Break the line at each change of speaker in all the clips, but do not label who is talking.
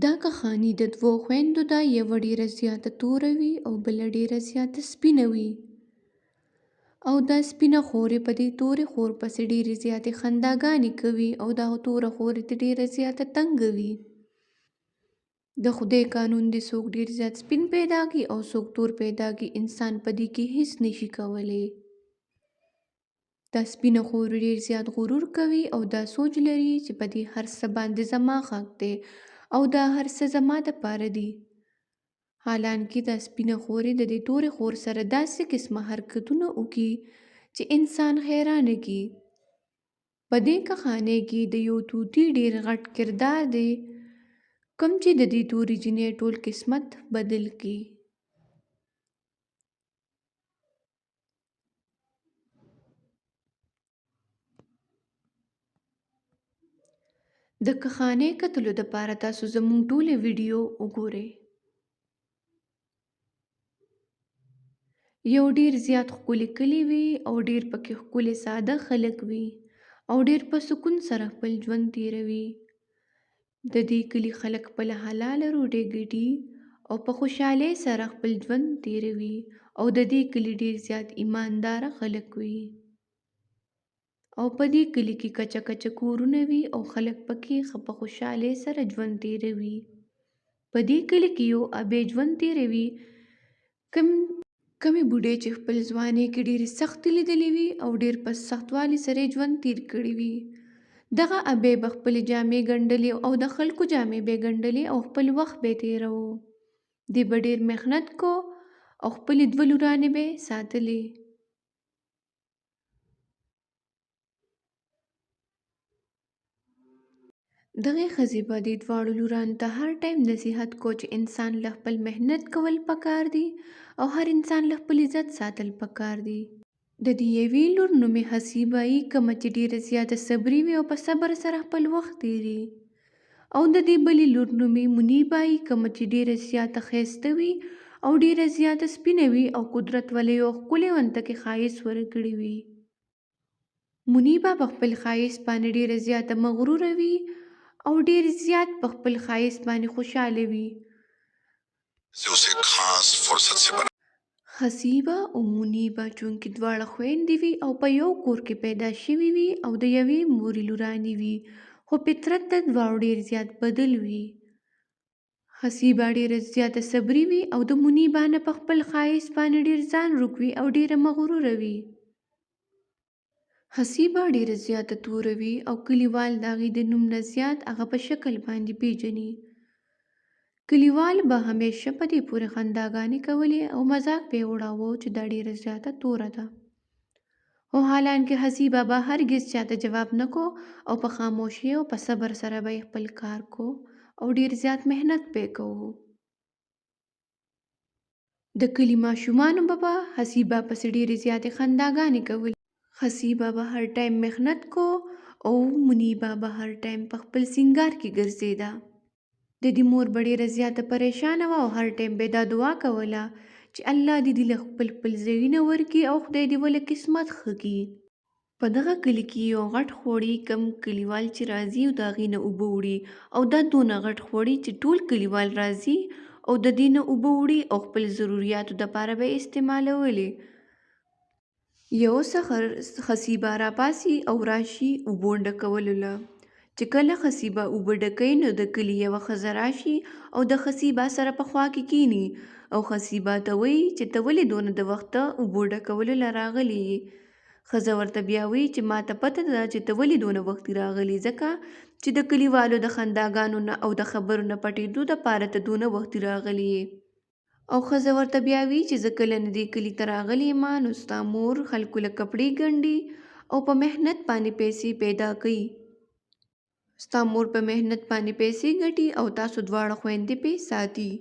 دا کښاني د دوو خویندو ده، یوه ډېره زیاته توره وي او بله ډېره زیاته سپینه وي. او دا سپینه خورې په دې تورې خور پسې ډېرې زیاتې خنداګانې کوي او دا توره خورې ته ډېره زیاته تنګه وي. د خدای قانون دی، څوک ډېر زیات سپین پیدا کړي او څوک تور پیدا کړي، انسان په دې کې هیڅ نشي کولی. دا سپینه خور ډېر زیات غرور کوي او دا سوچ لري چې په دې هر څه باندې زما حق دی او دا هر څه زما دپاره دي. حالانکه دا سپینه خورې د دې تورې خور سره داسې قسمه حرکتونه وکړي چې انسان حیرانه کړي. په دې کښانۍ کې د یو طوطي ډېر غټ کردار دی، کوم چې د دې تورې جینۍ ټول قسمت بدل کړي. د کښانۍ کتلو دپاره تاسو زموږ ټولې ویډیو وګورئ. یو ډېر زیات ښکلي کلي وي او ډېر پکې ښکلي ساده خلک وي او ډېر په سکون سره خپل ژوند تېروي. د دې کلي خلک خپله حلاله روټۍ ګټي او په خوشحالۍ سره خپل ژوند تېروي او د دې کلي ډېر زیات ایمانداره خلک وي. او په دې کلي کې کچه کچه کورونه وي او خلک پکې ښه په خوشحالۍ سره ژوند تېروي. په دې کلي کې یو ابۍ ژوند تېروي، کمې بوډۍ چې خپل ځوانۍ کې ډېرې سختۍ لیدلې وي او ډېر په سختوالي سره یې ژوند تېر کړی وي. دغه ابۍ به خپلې جامې ګنډلې او د خلکو جامې به یې ګنډلې او خپل وخت به یې تېراوه. دی به ډېر محنت کو او خپلې دوه لورانې به یې ساتلې. دغې ښځې به دې دواړو لورانو ته هر ټایم نصیحت کو چې انسان له خپل محنت کول پکار دي او هر انسان له خپل عزت ساتل پکار دي. د دې یوې لور نوم یې حسیبه وي، کومه چې ډېره زیاته صبري وي او په صبر سره خپل وخت تېري. او د دې بلې لور نوم یې منیبه وي، کومه چې ډېره زیاته ښایسته وي او ډېره زیاته سپینه وي او قدرت ولې یو ښکلې ونته کې ښایست ورکړی وي. منیبه په خپل ښایست باندې ډېره زیاته مغروره وي او ډېر زیات په خپل ښایست باندې خوشحاله وي. حسیبه او منیبه چونکې دواړه خویندې وي او په یو کور کې پیدا شوي وي او د یوې مورې لورانې وي، خو فطرت د دواړو ډېر زیات بدل وي. حسیبه ډېره زیاته صبري وي او د منیبه نه په خپل ښایست باندې ډېر ځان روږ وي او ډېره مغروره وي. حسیبه ډېره زیاته توره وي او کلیوال د هغې د نوم نه زیات هغه په شکل باندې پیژني. کلیوال به همیشه په دې پورې خنداګانې کولې او مذاق به یې وړاوه چې دا ډېره زیاته توره ده. خو حالانکه حسیبه به هرګز چاته جواب نه کو او په خاموشۍ او په صبر سره به یې خپل کار کو او ډېر زیات محنت به یې کوو. د کلي ماشومانو به حسیبه پسې ډېرې زیاتې خنداګانې کولې. حسیبه به هر ټایم محنت کو او منیبه به هر ټایم په خپل سینګار کې ګرځېده. د دې مور به ډېره زیاته پریشانه وه او هر ټایم به یې دا دعا کوله چې الله دې له خپل ځایونه ورکړي او خدای دې ولې قسمت ښه کړي. په دغه کلي کې یو غټ خوړی کم کلیوال چې راځي او د هغې نه اوبه وړي او دا دونه غټ خوړی چې ټول کلیوال راځي او د دې نه اوبه وړي او خپل ضروریاتو دپاره به یې استعمالولې. یو سحر حسیبه راپاسي او راشي اوبو ډکولو له. چې کله حسیبه اوبه ډکوي نو د کلي یوه ښځه راشي او د حسیبه سره په خوا کې کیني او حسیبه ته وایي چې ته ولې دونه د وخته اوبو ډکولو له راغلې یې. ښځه ورته بیا وایي چې ما ته پته ده چې ته ولې دونه وختي راغلې، ځکه چې د کلیوالو د خنداګانو نه او د خبرو نه پټېدو دپاره ته دونه وختي راغلې یې. او ښځه ورته بیا وایي چې زه کله نه دې کلي ته راغلې یم نو ستا مور خلکو له کپړې ګنډي او په محنت باندې پیسې پیدا کوي. ستا مور په محنت باندې پیسې ګټي او تاسو دواړه خویندې پې ساتي.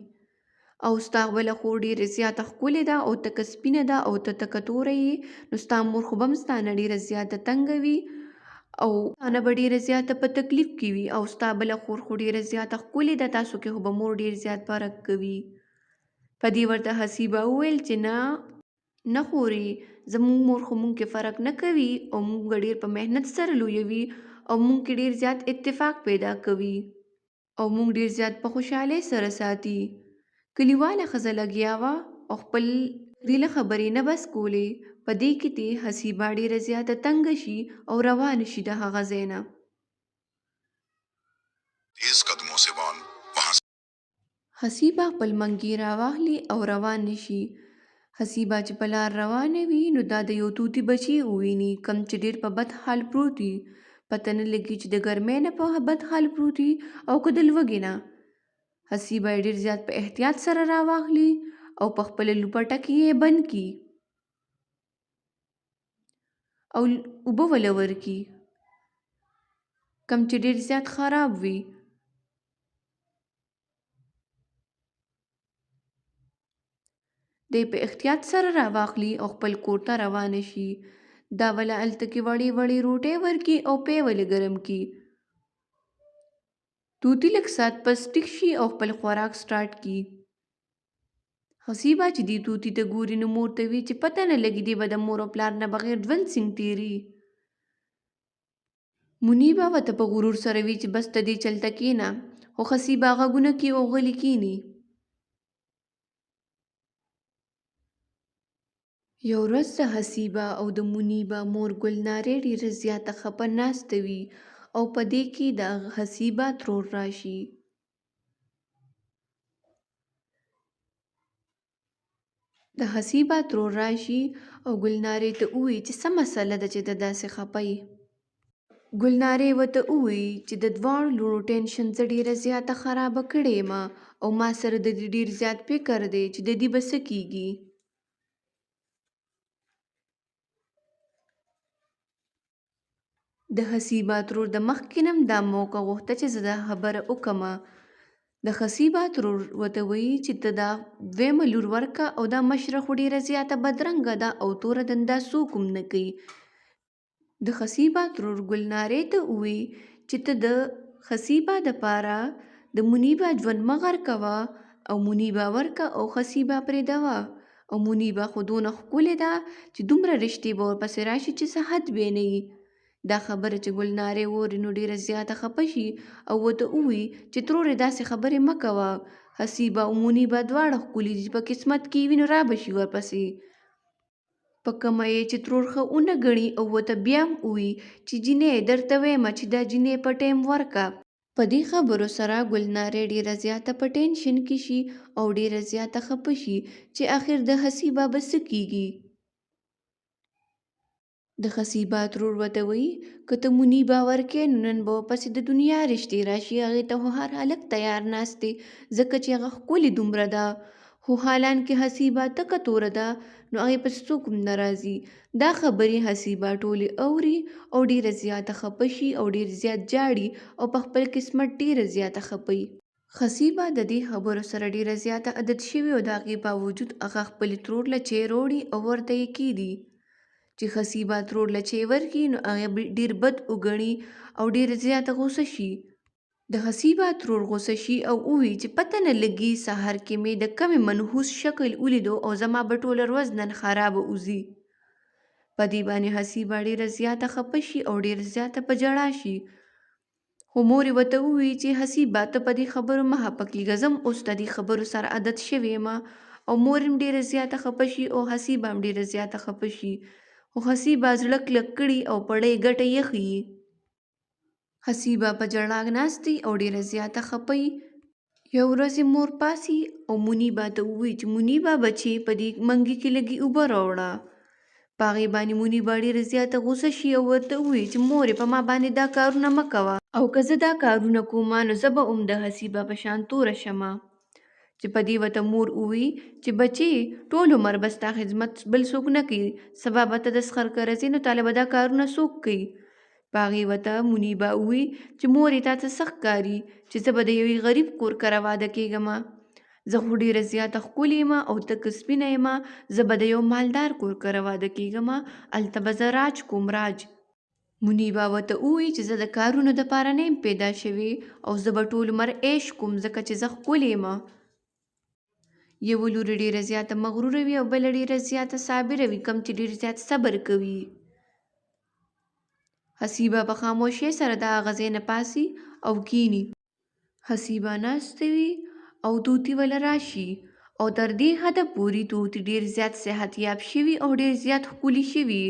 او ستا بله خور ډېره زیاته ښکلې ده او تکه سپینه ده او ته تکه توره یې، نو ستا مور خو به هم ستا نه ډېره زیاته تنګه وي او ستا نه به ډېره زیاته په تکلیف کې وي. او ستا بله خور خو ډېره زیاته ښکلې ده، تاسو کې خو به مور ډېر زیات فرق کوي. په دې ورته حسیبه وویل چې نه خورې، زموږ مور خو موږ کې فرق نه کوي او موږ ډېر په محنت سره لویوي او موږ کې ډېر زیات اتفاق پیدا کوي. او موږ ډیر زیات په خوشحالۍ سره ساتي. کلیواله ښځه لګیا وه او خپل ریله خبرې نه بس کولې. په دې کې تې حسیبه ډېره زیاته تنګه شي او روانه شي د هغه ځای نه. حسیبه خپل منګي راواخلي او روان شي. حسیبه چې په لار روانه وي نو دا د یو طوطي بچي وویني کم چې ډېر په بد حال پروت وي. پته نه لګي چې د ګرمۍ نه په بد حال پروت وي او که د لوږې نه. حسیبه یې ډېر زیات په احتیاط سره راواخلي او په خپله لوپټه کې یې بند کي او اوبه وله ورکي کم چې ډېر زیات خراب وي. دی په احتیاط سره راواخلي او خپل کور ته روانه شي. دا وله هلته کې وړې وړې روټۍ ورکي او پی ولې ګرم کي. طوطي لږ ساعت پس ټیټ شي او خپل خوراک سټارټ کي. حسیبه چې دې طوطي ته ګوري نو مور ته وي چې پته نه لګي دی به د مور او پلار نه بغیر ژوند څنګه تېري. منیبه ورته په غرور سره وي چې بس ته دې چلته کېنه، خو حسیبه غږونه کي او غلي کېني. یو ورځ د حسیبه او د منیبه مور ګلنارې ډېره زیاته خپه ناسته وي او په دې کې د حسیبه ترور راشي. د حسیبه ترور راشي او ګلنارې ته ووایي چې څه مسله ده چې ته داسې خپه یې. ګلنارې ورته ووایي چې د دواړو لوڼو ټینشن زه ډېره زیاته خرابه کړې یم او ما سره د دې ډېر زیات فکر دی چې د دې به څه کېږي. د حسیبه ترور د مخکې نه هم دا موقع غوښته چې زه دا خبره وکړمه. د حسیبه ترور ورته وایي چې ته دا دویمه لور ورکه او دا مشره خو ډېره زیاته بدرنګه ده او توره دنده څوک هم نه کوي. د حسیبه ترور ګلنارې ته ووایي چې ته د حسیبه دپاره د منیبه ژوند مه غر کوه او منیبه ورکه او حسیبه پرېږدوه. او منیبه خو دونه ښکلې ده چې دومره رشتې به ورپسې راشي چې څه حد بې نه وي. دا خبره چې ګلنارې واوري نو ډېره زیاته خفه شي او ورته ووایي چې ترورې داسې خبرې مه کوه. حسیبه او منیبه دواړه ښکلي دي چې په قسمت کې وي نو را به شي ورپسې. په کومه یې چې ترور ښه ونه ګڼي او ورته بیا هم ووایي چې جینۍ درته ویمه چې دا جینۍ په ټیم ورکه. په دې خبرو سره ګلنارې ډېره زیاته په ټینشن کې شي او ډېره زیاته خفه شي چې آخر د حسیبه به څه کېږي. د حسیبه ترور ورته وایي که ته منیبه ورکې نو نن به ورپسې د دنیا رشتې راشي، هغې ته خو هر هلک تیار ناست دی ځکه چې هغه ښکلې دومره ده. خو حالان کې حسیبه تکه توره ده نو هغې پسې څوک هم نه راځي. دا خبرې حسیبه ټولې اوري او ډېره زیاته خفه شي او ډېر زیات جاړي او په خپل قسمت ډېره زیاته خفه وي. حسیبه د دې خبرو سره ډېره زیاته عادت شوې او د هغې باوجود هغه خپلې ترور له چای راوړي او ورته یې کېږدي. چې حسیبه ترور له چای ورکړي نو هغه ډېر بد وګڼي او ډېره زیاته غوسه شي. د حسیبه ترور غوسه شي او ووایي چې پته نه لګي سهار کې مې د کمې منحوس شکل ولیدو او زما به ټوله ورځ نن خرابه وځي. په دې باندې حسیبه ډېره زیاته خفه شي او ډېره زیاته په ژړا شي. خو مور یې ورته ووایي چې حسیبه ته په دې خبرو مه خفه کېږه، زه هم اوس د دې خبرو سره عادت شوې یم. او مور هم ډېره زیاته خفه شي او حسیبه هم ډېره زیاته خفه شي. خو حسیبه زړه کلک کړي او پړی ګټه یخي. حسیبه په ژړا ناستې او ډېره زیاته خفه وي. یو ورځ مور پاسي او منیبه ته ووایي چې منیبه بچې په دې منګي کې لږې اوبه راوړه. په هغې باندې منیبه ډېره زیاته غوسه شي او ورته ووایي چې مورې په ما باندې دا کارونه مه کوه او که زه دا کارونه کومه نو زه به هم د حسیبه په شان توره شمه. چې په دې ورته مور ووایي چې بچې ټول عمر به ستا خدمت بل څوک نه کوي، سبا به ته د سخر که راځې نو تاله به دا کارونه څوک کوي. په هغې ورته منیبه ووایي چې مورې تا ته څه ښکاري چې زه به د یوې غریب کور کره واده کېږمه. زه خو ډېره زیاته ښکلې یم او تکه سپینه یم، زه به د یو مالدار کور کره واده کېږمه، هلته به زه راج کوم راج. منیبه ورته ووایي چې زه د کارونو دپاره نه یم پیدا شوې او زه به ټول عمر عیش کوم ځکه چې زه ښکلې یم. یوه لور ډېره زیاته مغروره وي او بله ډېره زیاته صابره وي کم چې ډېر زیات صبر کوي. حسیبه په خاموشۍ سره د هغه ځای نه پاڅي او کښېني. حسیبه ناستې وي او طوطي وله راشي او تر دې حده پورې طوطي ډېر زیات صحتیاب شوي او ډېر زیات ښکلي شوي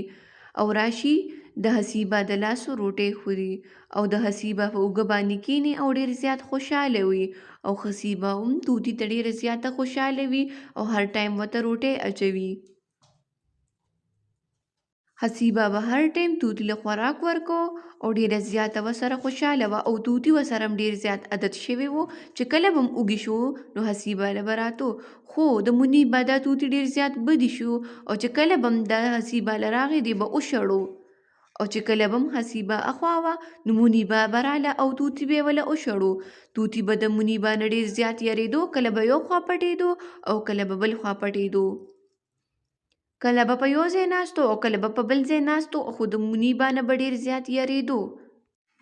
او راشي د حسیبه د لاسو روټۍ خوري او د حسیبه په اوږه باندې کیني او ډېر زیات خوشحاله وي او حسیبه هم طوطي ته ډېره زیاته خوشحاله وي او هر ټایم ورته روټۍ اچوي. حسیبه به هر ټایم طوطي له خوراک ورکو او ډېره زیاته ورسره خوشحاله وه او طوطي ورسره هم ډېر زیات عادت شوی و چې کله به هم اوږې شو نو حسیبه له به راتو. خو د منیب به دا طوطي ډېر زیات بدي شو او چې کله به هم دا حسیبه له راغی دی به وشړو او چې کله به هم حسیبه اخوا وه نو منیبه به راله او طوطي به یې وله وشړو. طوطي به د منیبه نه ډېر زیات یریدو، کله به یو خوا پټېدو او کله به بل خوا پټېدو. کله به په یو ځای ناستو او کله به په بل ځای ناستو خو د منیبه نه به ډېر زیات یریدو.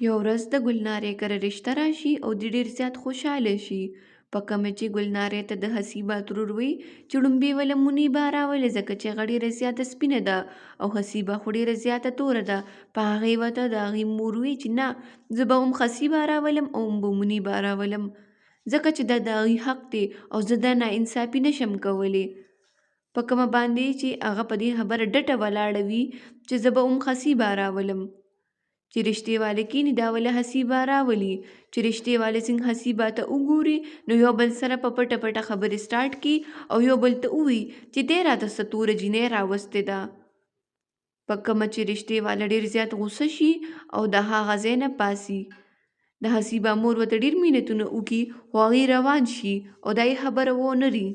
یو ورځ د ګلنارې کره رشته راشي او د ډېر زیات خوشحاله شي. په کومه چې ګلنارې ته د حسیبه ترور وي چې ړومبې وله منیبه راولې ځکه چې هغه ډېره زیاته سپینه ده او حسیبه خو ډېره زیاته توره ده. په هغې ورته د هغې مور وي چې نه، زه به هم حسیبه راولم او هم به منیبه راولم ځکه چې دا د هغې حق دی او زه دا ناانصافي نشم کولی. په کومه باندې چې هغه په دې خبره ډټه ولاړه وي چې زه به هم حسیبه راولم. چې رشتې واله کیني دا وله حسیبه راولي. چې رشتې واله څنګه حسیبه ته وګوري نو یو بل سره په پټه پټه خبرې سټارټ کړي او یو بل ته ووایي چې دی راته څه توره جینۍ راوستې ده. په کومه چې رشتې واله ډېر زیات غوسه شي او د هغه ځای نه پاسي. د حسیبه مور ورته ډېر مینتونه وکړي خو هغې روان شي او دا یې خبره ونري.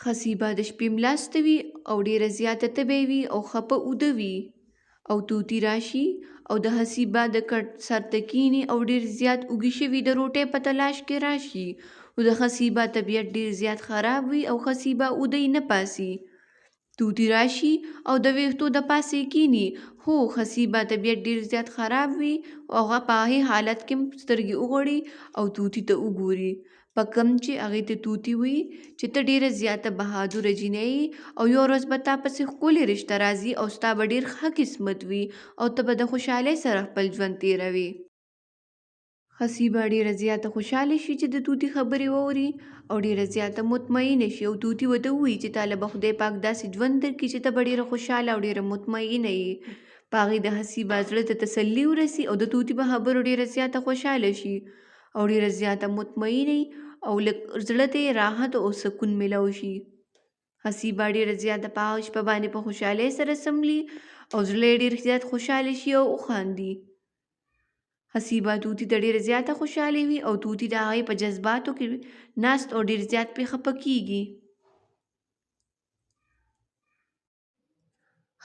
حسیبه د شپې ملاسته وي او ډېره زیاته تبی وي او خپه اوده وي او طوطي راشي او د حسیبه د کټ سر ته کیني او ډېر زیات اوږې شوي د روټۍ په تلاش کې راشي. خو د حسیبه طبیعت ډېر زیات خراب وي او حسیبه اوده یې نه پاسي. طوطي راشي او د ویښتو د پاسې کیني خو حسیبه طبیعت ډېر زیات خراب وي او هغه په هغې حالت کې هم سترګې وغړي او طوطي ته وګوري. په کوم چې هغې ته طوطي وایي چې ته ډېره زیاته بهادوره جینۍ یې او یو ورځ به تا پسې ښکلې رشته راځي او ستا به ډېر ښه قسمت وي او ته به د خوشحالۍ سره خپل ژوند تېروې. حسیبه ډېره زیاته خوشحاله شي چې د طوطي خبرې واوري او ډېره زیاته مطمئنه شي او طوطي ورته ووایي چې تاله به خدای پاک داسې ژوند درکړي چې ته به ډېره خوشحاله او ډېره مطمئنه یې. په هغې د حسیبه زړه ته تسلي ورسي او د طوطي په خبرو ډېره زیاته خوشحاله شي او ډېره زیاته مطمئنه او لږ زړه ته یې راحت او سکون میلاو شي. حسیبه ډېره زیاته په هغه شپه باندې په خوشحالۍ سره سملي او زړه یې ډېر زیات خوشحاله شي او وخاندي. حسیبه طوطي ته ډېره زیاته خوشحالي وي او طوطي د هغې په جذباتو کې ناست او ډېر زیات پرې خفه کېږي.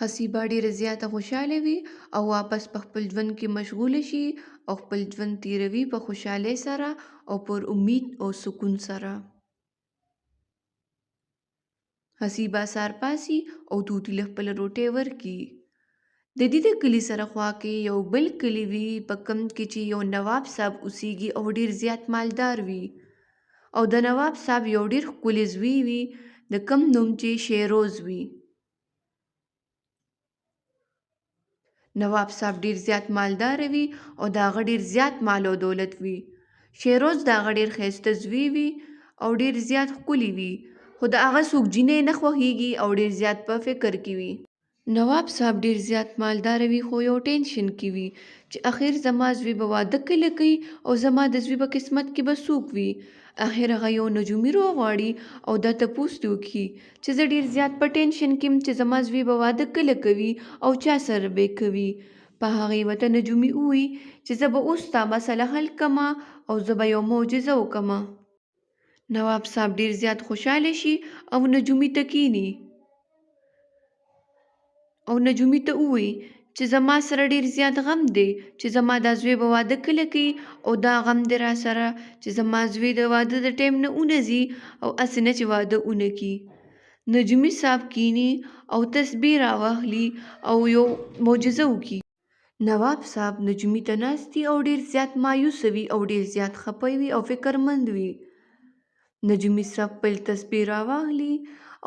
حسیبه ډېره زیاته خوشحاله وي او واپس په خپل ژوند کې مشغوله شي او خپل ژوند تېروي په خوشحالۍ سره او پر امید او سکون سره. حسیبه سهار پاسي او طوطي له خپله روټۍ ورکړي. د دې د کلي سره خوا کې یو بل کلی وي په کوم کې چې یو نواب صاحب اوسیږي او ډېر زیات مالدار وي او د نواب صاحب یو ډېر ښکلی زوی وي د کوم نوم چې شیروز وي. نواب صاحب ډېر زیات مالدار وي او د هغه ډېر زیات مال او دولت وي. شیروز د هغه ډېر ښایسته زوی وي او ډېر زیات ښکلی وي خو د هغه څوک جینۍ نه خوښیږي او ډېر زیات په فکر کې وي. نواب صاحب ډېر زیات مالدار وي خو یو ټینشن کې وي چې اخر زما زوی به واده کله کوي او زما د زوی په قسمت کې به څوک وي. اخر هغه یو نجومي راغواړي او دا تپوس ترې وکړي چې زه ډېر زیات په ټینشن کې یم چې زما زوی به واده کله کوي او چا سره به یې کوي. په هغې ورته نجومي ووایي چې زه به اوس ستا مسله حل کړمه او زه به یو معجزه وکړمه. نواب صاحب ډېر زیات خوشحاله شي او نجومي ته کښېني او نجومي ته ووایي چې زما سره ډېر زیات غم دی چې زما دا زوی به واده کله کوي او دا غم دی را سره چې زما زوی د واده د ټایم نه ونځي او هسې نه چې واده ونه کړي. نجومي صاحب کښېني او تسبیح راواخلي او یو معجزه وکړي. نواب صاحب نجومي ته ناست او ډېر زیات مایوسه وي او ډېر زیات خفه وي او فکرمند وي. نجومي صاحب خپل تسبیح راواخلي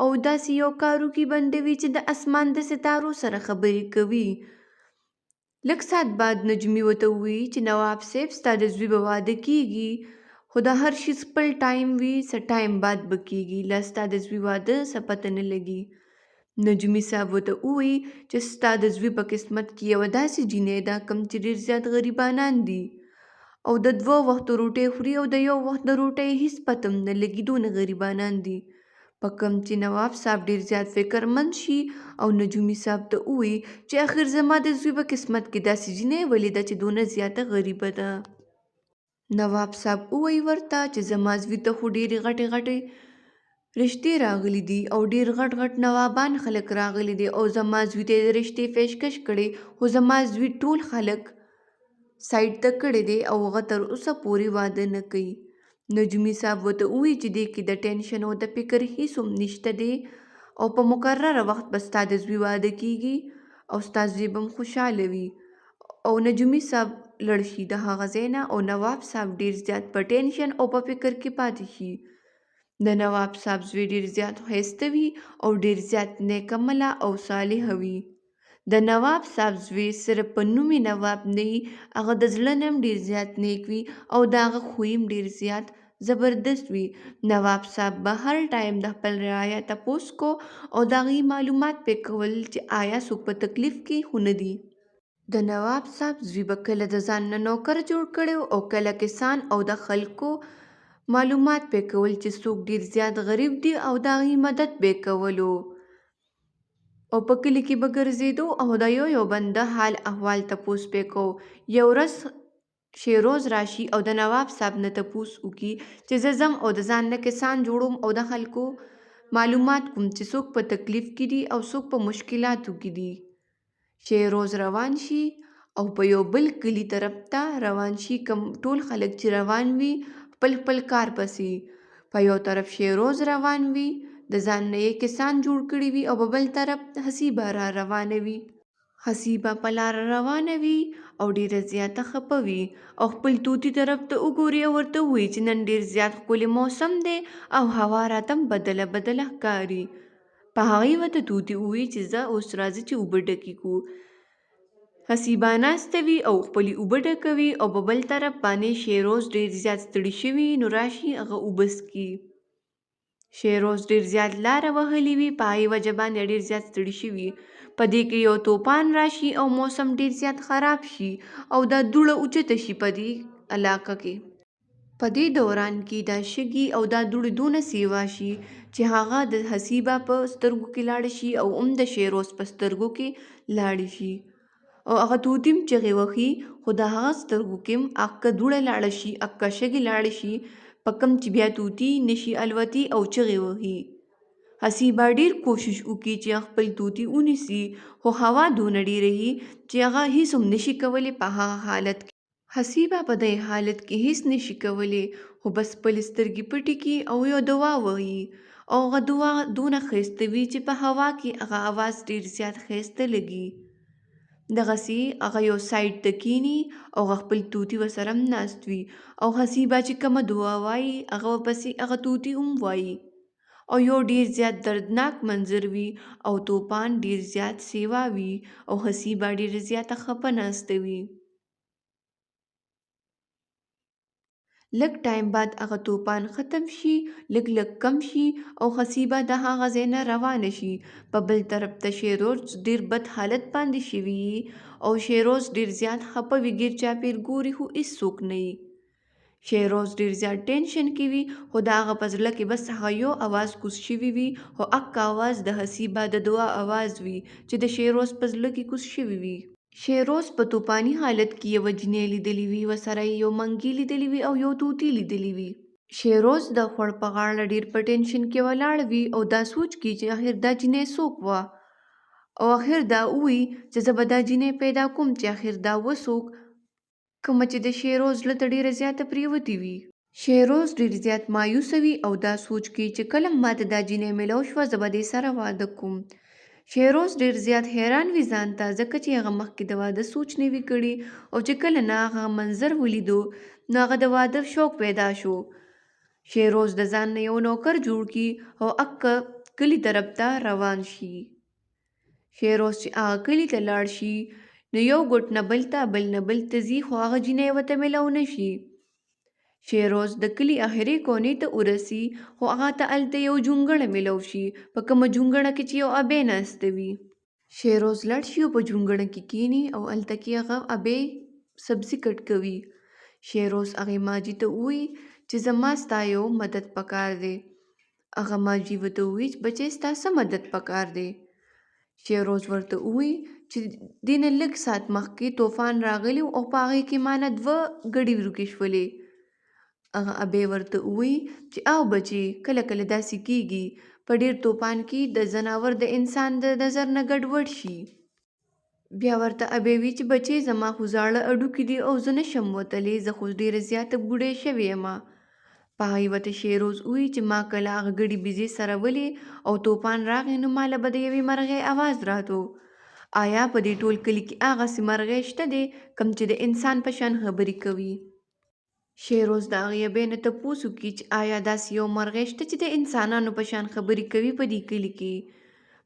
او داسې یو کار وکړي بندوي چې د اسمان د ستارو سره خبرې کوي. لږ ساعت بعد نجمې ورته ووایي چې نواب صاحب ستا د زوی به واده کېږي، خو د هر شي خپل ټایم وي، څه ټایم بعد به کېږي، لا ستا د زوی واده څه پته نه لګي. نجمي صاحب ورته ووایي چې ستا د زوی په قسمت کې یوه داسې جینۍ ده کوم چې ډېر زیات غریبانان دي او د 2 وختو روټۍ خوري او د 1 وخت د روټۍ هېڅ پته هم نه لګي، دونه غریبانان دي. په کوم چې نواب صاحب ډېر زیات فکرمند شي او نجومي صاحب ته ووایي چې اخر زما د زوی په قسمت کې داسې جینۍ ولې ده چې دونه زیاته غریبه ده. نواب صاحب ووایي ورته چې زما زوی ته خو ډېرې غټې غټې رشتې راغلي دي او ډېر غټ غټ نوابان خلک راغلي دي او زما زوی ته یې د رشتې پیشکش کړې، خو زما زوی ټول خلک سایډ ته کړی دی او هغه تر اوسه پورې واده نه کوي. نجومي صاحب ورته ووایي چې دې کې د ټینشن او د فکر هېڅ هم نشته دی او په مقرره وخت به ستا د زوی واده کېږي او ستا زوی به هم خوشحاله وي. او نجومي صاحب لړ شي د هغه ځای نه او نواب صاحب ډېر زیات په ټینشن او په فکر کې پاتې شي. د نواب صاحب زوی ډېر زیات ښایسته وي او ډېر زیات نیک عمله او صالحه وي. د نواب صاحب زوی صرف په نوم یې نواب نه وي، هغه د زړه نه هم ډېر زیات نیک وي او د هغه خوی هم ډېر زیات زبردست وي. نواب صاحب به هر ټایم د خپل رعایا تپوس کو او د هغې معلومات پې کول چې آیا څوک په تکلیف کې خو نه دي. د نواب صاحب زوی به کله د ځان نه نوکر جوړ کړی او کله کسان او د خلکو معلومات پې کول چې څوک ډېر زیات غریب دي او د هغې مدد پې کولو او په کلي کې به ګرځېدو او د یو بنده حال احوال تپوس پې کو. یو ورځ شیروز راشي او د نواب صاحب نه تپوس وکړي چې زه ځم او د ځان نه کسان جوړوم او د خلکو معلومات کوم چې څوک په تکلیف کې دي او څوک په مشکلاتو کې دي. شیروز روان شي او په یو بل کلي طرف ته روان شي، کوم ټول خلک چې روان وي خپل خپل کار پسې. په یو طرف شیروز روان وي، د ځان نه یې کسان جوړ کړي وي او په بل طرف حسیبه را روانه وي. حسیبه په لاره روانه وي او ډېره زیاته خفه وي او خپل طوطي طرف ته وګوري او ورته ووایي چې نن ډېر زیات ښکلی موسم دی او هوا راته هم بدله بدله ښکاري. په هغې ورته طوطي ووایي چې زه اوس راځه چې اوبه ډکې کړو. حسیبه ناسته وي او خپلې اوبه ډکوي او په بل طرف باندې شیروز ډېر زیات ستړي شوي نو راشي هغه اوبه څښي. شیروز ډېر زیات لاره وهلې وي، په هغې وجه باندې ډېر زیات ستړي شوي. په دې کې یو طوفان راشي او موسم ډېر زیات خراب شي او دا دوړه اوچته شي په دې علاقه کې. په دې دوران کې دا شګې او دا دوړې دونه سیوا شي چې هغه د حسیبه په سترګو کې لاړې شي او هم د شیروز په سترګو کې لاړې شي او هغه طوطي هم چغې وهي، خو د هغه سترګو کې هم اکه دوړه لاړه شي، اکه شګې لاړې شي، په کوم چې بیا طوطي نشي الوتي او چغې وهي. حسیبه ډېر کوشش وکړي چې خپل طوطي ونیسي، خو هوا دونه ډېره وي چې هغه هېڅ هم نشي کولی په هغه حالت کې. حسیبه په دې حالت کې هېڅ نشي کولی خو بس خپلې سترګې پټې کړي او یو دعا وایي او هغه دعا دونه ښایسته وي چې په هوا کې هغه اواز ډېر زیات ښایسته لګي. دغسې هغه یو سایډ ته کښېني او هغه خپل طوطي ورسره هم ناست وي او حسیبه چې کومه دعا وایي هغه ورپسې هغه طوطي هم وایي او یو ډېر زیات دردناک منظر وي او طوفان ډېر زیات سیوا وي او حسیبه ډېره زیاته خفه ناسته وي. لږ ټایم بعد هغه طوفان ختم شي، لږ لږ کم شي او حسیبه د هغه ځای نه روانه شي. په بل طرف ته شیروز ډېر بد حالت باندې شوي او شیروز ډېر زیات خفه وي، ګیر چاپېر ګوري خو هېڅوک نه وي. شیروز ډېر زیات ټینشن کې وي خو د هغه په زړه کې بس هغه یو اواز کوز شوي وي خو اکه اواز د حسیبه د دعا اواز وي چې د شیروز په زړه کې کوز شوي وي. شیروز په طوفاني حالت کې یوه جینۍ لیدلې وي، ورسره یې یو منګي لیدلی وي او یو طوطي لیدلی وي. شیروز د خوړ په غاړه ډېر په ټینشن کې ولاړ وي او دا سوچ کوي چې اخر دا جینۍ څوک وه او اخر دا ووایي چې زه به دا جینۍ پیدا کوم چې اخر دا وڅوک کومه چې د شیروز زړه ته ډېره زیاته پرېوتې وي. شیروز ډېر زیات مایوسه وي او دا سوچ کوي چې کله ماته دا جینۍ میلاو شوه زه به دې سره واده کوم. شیروز ډېر زیات حیران وي ځان ته، ځکه چې هغه مخکې د واده سوچ نه وي کړی او چې کله نه هغه منظر ولیدو نو هغه د واده شوق پیدا شو. شیروز د ځان نه یو نوکر جوړ کړي او اکه کلي طرف ته روان شي. شیروز چې هغه کلي ته لاړ شي نو یو ګوټ نه بل ته بل نه بل ته ځي خو هغه جینۍ ورته میلاو نه شي. شیروز د کلي اخري کونې ته ورسي خو هغه ته هلته یو جونګړه میلاو شي په کومه جونګړه کې چې یو ابۍ ناسته وي. شیروز لاړ شي او په جونګړه کې کیني او هلته کې هغه ابۍ سبزي کټ کوي. شیروز هغې ماجي ته ووایي چې زما ستا یو مدد پکار دی. هغه ماجي ورته ووایي چې بچی ستا څه مدد پکار دی؟ شیروز ورته ووایي چې دې نه لږ ساعت مخکې طوفان راغلی او په هغې کې ما نه 2 ګډې ورکې شولې. هغه ابۍ ورته ووایي چې او بچی کله کله داسې کیږي په ډېر طوفان کې د ځناور د انسان د نظر نه ګډوډ شي. بیا ورته ابۍ وي چې بچی زما خو زاړه هډوکي دي او زه نشم وتلی، زه خو ډېره زیاته بوډۍ شوې یمه. په هغې ورته شیروز ووایي چې ما کله هغه ګډې بیزې سره ولې او طوفان راغی نو ماله به د یوې مرغۍ اواز راتو. آیا په دې ټول کلي کې هغسې مرغۍ شته دی کوم چې د انسان په شان خبرې کوي؟ شیروز د هغې ابۍ نه تپوس وکړي چې آیا داسې یو مرغۍ شته چې د انسانانو په شان خبرې کوي په دې کلي کې؟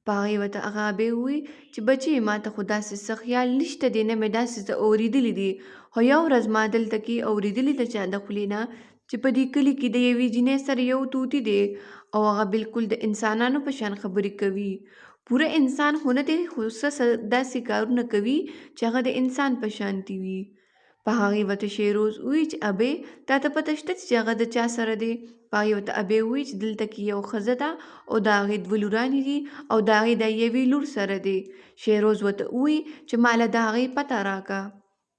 په هغې ورته هغه ابۍ ووایي چې بچی ما ته خو داسې څه خیال نشته دی، نه مې داسې څه اورېدلي دي، خو یو ورځ ما دلته کې اورېدلي د چا د خولې نه چې په دې کلي کې د یوې جینۍ سره یو طوطي دی او هغه بالکل د انسانانو په شان خبرې کوي. پوره انسان خو نه دی خو څه داسې کارونه کوي چې هغه د انسان په شانتي وي. په هغې ورته شیروز ووایي چې ابۍ تا ته پته شته چې هغه د چا سره دی؟ په هغې ورته ابۍ ووایي چې دلته کې یو ښځه ده او د هغې 2 لورانې دي او د هغې د یوې لور سره دی. شیروز ورته ووایي چې ماله د هغې پته راکړه.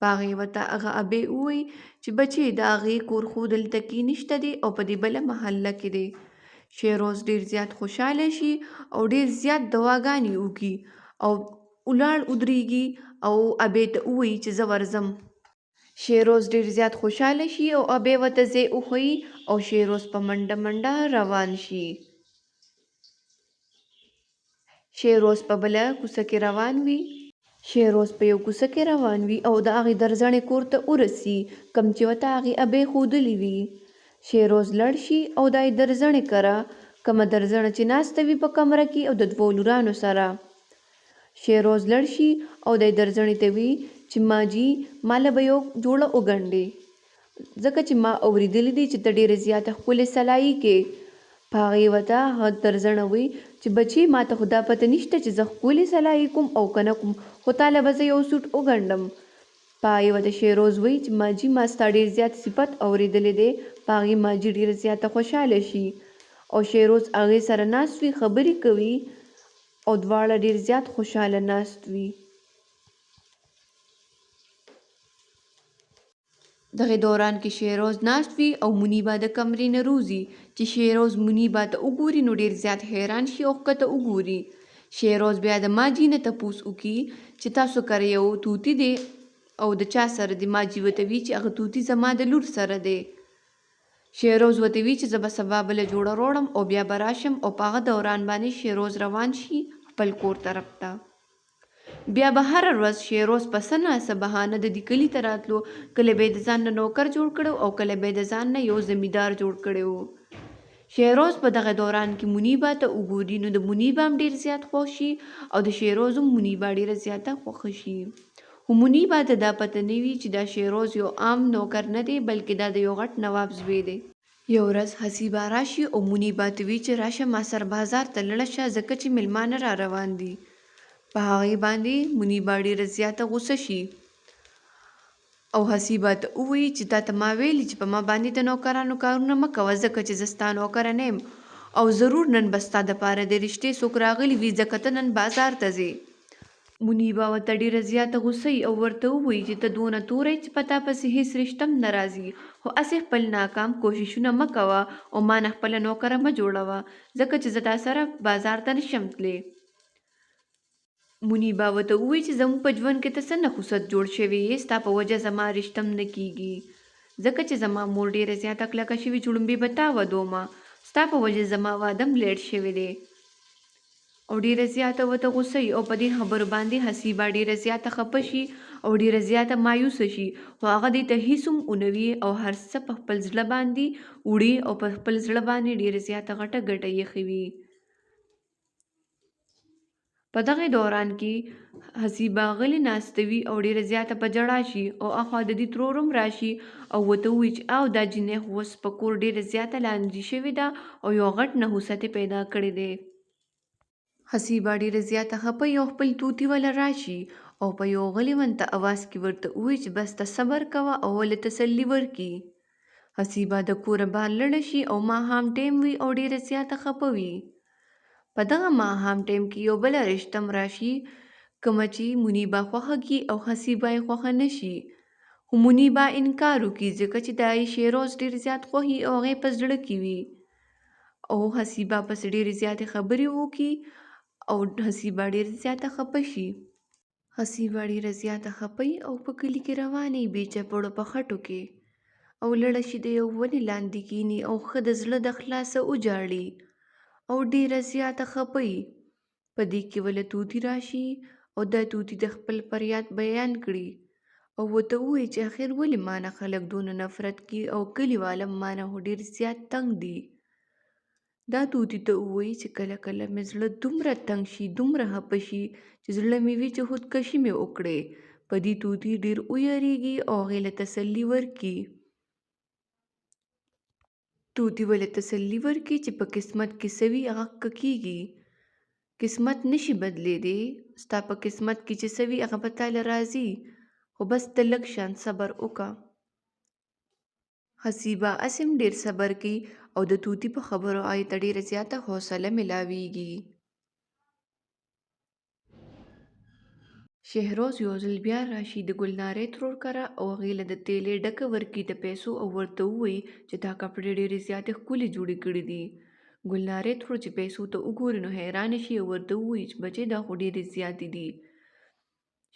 په هغې ورته هغه ابۍ ووایي چې بچی د هغې کور خو دلته کې نشته دی او په دې بله محله کې دی. شیروز ډېر زیات خوشحاله شي او ډېر زیات دعاګانې وکړي او ولاړ ودرېږي او ابۍ ته ووایي چې زه ورځم. شیروز ډېر زیات خوشحاله شي او ابۍ ورته ځای وښیي او شیروز په منډه منډه روان شي. شیروز په بله کوڅه کې روان وي. شیروز په یو کوڅه کې روان وي او د هغې درزنې کور ته ورسي کوم چې ورته هغې ابۍ ښودلي وي. شیروز لاړ شي او د هغې درزنې کره کومه درزنه چې ناسته وي په کمره کې او د 2 لورانو سره. شیروز لاړ شي او د درزنې ته وي چې ماجي ماله به یو جوړه وګنډې ځکه چې ما اورېدلي دي چې ته ډېرې زیاته ښکلې سلایي کې. په هغې ورته هغه درزنه وایي چې بچی ما ته خو دا پته نشته چې زه ښکلې سلایي کوم او که نه کوم، خو تاله به زه یو سوټ وګنډم. په هغې ورته شیروز وایي چې ماجي ما ستا ډېر زیات صفت اورېدلی دی. په هغې ماجي ډېره زیاته خوشحاله شي او شیروز هغې سره ناست وي، خبرې کوي او دواړه ډېر زیات خوشحاله ناست وي. دغه دوران کې شیروز ناست وي او منیبا د کمرې نه روزي چې شیروز منیبا ته وګوري نو ډېر زیات حیران شي او ښکته وګوري. شیروز بیا د ماجي نه تپوس وکړي چې تاسو کره یو طوطي دی او د چا سره دی؟ ماجي ورته وي چې هغه طوطي زما د لور سره دی. شیروز ورته وي چې زه به سبا بله جوړه راوړم او بیا به راشم او په هغه دوران باندې شیروز روان شي خپل کور طرف ته. بیا به هره ورځ شیروز په څه نه څه بهانه د دې کلي ته راتلو. کله به یې د ځان نه نوکر جوړ کړی او کله به یې د ځان نه یو زمیندار جوړ کړی و. شیروز په دغه دوران کې منیبا ته وګوري نو د منیبا هم ډېر زیات خوښ شي او د شیروز هم منیبا ډېره زیاته خوښه شي. خو منیبا ته دا پته نه وي چې دا شیروز یو عام نوکر نه دی بلکې دا د یو غټ نواب زوی دی. یو ورځ حسیبه راشي او منیبا ته وي چې راشه ما سره بازار ته لاړه شه ځکه چې میلمانه را روان دي. په هغې باندې منیبا ډېره زیاته غوسه شي او حسیبه ته ووایي چې تا ته ما ویلي چې په ما باندې د نوکرانو کارونه مه کوه ځکه چې زه ستا نوکره نه یم او ضرور نن به ستا دپاره د رښتې څوک راغلي وي ځکه ته نن بازار ته ځې. منیبا ورته ډېره زیاته غوسه او ورته ووایي چې ته دونه توری چې په تا پسې هېڅ رشته هم نه راځي، خو هسې خپل ناکام کوششونه مه کوه او ما نه خپله نوکره مه جوړوه ځکه چې زه تا سره بازار ته نشم تللی. منیبا ورته ووایي چې زموږ په ژوند کې ته څه نحوست جوړ شوی یې، ستا په وجه زما رشته هم نه کېږي ځکه چې زما مور ډېره زیاته کلکه شوې چې لومبې به تا ودومه، ستا په وجه زما واده هم لیټ شوی دی او ډېره زیاته ورته غوسه او په دې خبرو باندې حسیبه ډېره زیاته خفه شي او ډېره زیاته مایوسه شي خو هغه دې ته هېڅ هم ونه وي او هر څه په خپل زړه باندې وړي او په خپل زړه باندې ډېره زیاته غټه ګټه ایښې وي. په دغه دوران کې حسیبه غلې ناسته وي او ډېره زیاته په ژړا شي او اخوا د دې ترور هم راشي او ورته ووایي چې او دا جینۍ خو اوس په کور ډېره زیاته لانجې شوې ده او یو غټ نحوست یې پیدا کړی دی. حسیبه ډېره زیاته خفه وي او خپل طوطي وله راشي او په یو غلي ونته اواز کې ورته ووایي چې بس ته صبر کوه او ولې تسلي ورکړي. حسیبه د کوره بهر لاړه شي او ماښام ټیم وي او ډېره زیاته خفه وي. په دغه ماښام ټیم کې یو بله رشته هم راشي کومه چې منیبه خوښه کړي او حسیبه یې خوښه نه شي. خو منیبه انکار وکړي ځکه چې دا یې شیروز ډېر زیات خوښي او هغې په زړه کې وي او حسیبه پسې ډېرې زیاتې خبرې وکړي او حسیبه ډېره زیاته خفه شي. حسیبه ډېره زیاته خفه او په کلي کې روانه بې چپړو په خټو کې او لړه شي د یو ونې لاندې کښېني او ښه د زړه د خلاصه وجاړي او ډېره زیاته خفه وي. په دې کې وله طوطي راشي او دا طوطي د خپل فریاد بیان کړي او ورته ووایي چې اخر ولې مانه خلک دونه نفرت کوي او کلیوال هم مانه خو ډېر زیات تنګ دي. دا طوطي ته ووایي چې کله کله مې زړه دومره تنګ شي دومره خفه شي چې زړه مې وي چې خودکشي مې وکړې. په دې طوطي ډېر ویریږي او هغې له تسلي ورکړي. طوطي ولې تسلي ورکړي چې په قسمت کې څه وي هغه ښه کېږي. قسمت نشي بدلېدی، ستا په قسمت کې چې څه وي هغه به تاله راځي، خو بس ته لږ شان صبر وکړه. حسیبه هسې هم ډېر صبر کوي او د طوطي په خبرو هغې ته ډېره زیاته حوصله میلاویږي. شهروز یو ځل بیا راشي د ګلنارې ترور کره او هغې له د تیلې ډکه ورکړي د پیسو او ورته ووایي چې دا کپړې ډېرې زیاتې ښکلې جوړې کړي دي. ګلنارې ترور چې پیسو ته وګوري نو حیرانه شي او ورته ووایي چې بچې دا خو ډېرې زیاتې دي.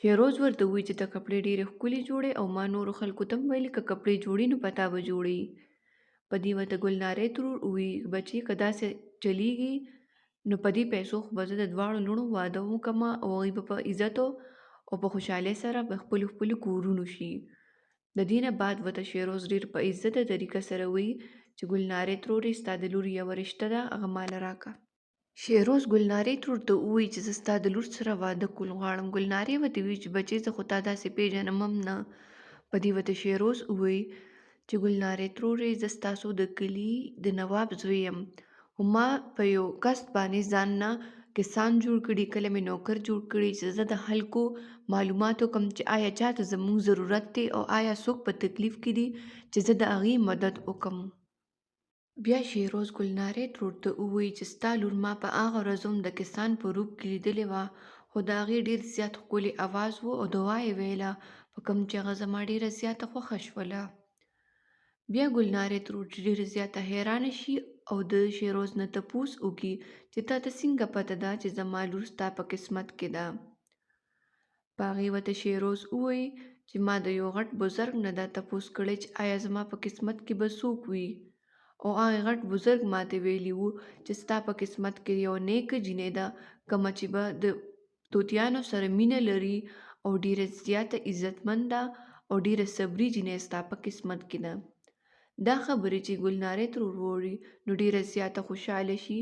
شهروز ورته ووایي چې دا کپړې ډېرې ښکلې جوړې او ما نورو خلکو ته هم ویلي که کپړې جوړې نو په تا به جوړې. په دې ورته ګلنارې ترور ووایي بچې که داسې چلیږي نو په دې پیسو خو به زه د دواړو لوڼو واده وکړمه او هغوی به په عزتو او په خوشحالۍ سره په خپلو خپلو کورونو شي. د دې نه بعد ورته شهروز ډېر په عزته طریقه سره وایي چې ګلنارې ترورې ستا د لور یوه رشته ده هغه ماله راکړه. شهروز ګلنارې ترور ته ووایي چې زه ستا د لور سره واده کول غواړم. ګلنارې ورته وایي چې بچې زه خو تا داسې پیژنم هم نه. په دې ورته شهروز ووایي چې ګلنارې ترورې زه ستاسو د کلي د نواب زوی یم خو ما په یو کسب باندې ځان نه کسان جوړ کړي کله مې نوکر جوړ کړي چې زه د خلکو معلومات وکړم چې آیا چاته زموږ ضرورت دی او آیا څوک په تکلیف کې دي چې زه د هغې مدد وکړم. بیا شهروز ګلنارې ترور ته ووایي چې ستا لور ما په هغه ورځ هم د کسان په روپ کې لیدلې وه خو د هغې ډېر زیات ښکلی اواز و او دعا یې ویله په کوم چې هغه زما ډېره زیاته خوښه شوله. بیا ګلنارې ترور ډېره زیاته حیرانه شي او د شهروز نه تپوس وکړي چې تا ته څنګه پته ده چې زما لور ستا په قسمت کې ده. په هغې ورته شهروز ووایي چې ما د یو غټ بزرګ نه دا تپوس کړی چې آیا زما په قسمت کې به څوک وي او هغه غټ بزرګ ماته ویلي وو چې ستا په قسمت کې یو نیکه جینۍ ده کومه چې به د طوطیانو سره مینه لري او ډېره زیاته عزتمنده او ډېره صبري جینۍ ستا په قسمت کې ده. دا خبرې چې ګلنارې ترور واوري نو ډېره زیاته خوشحاله شي.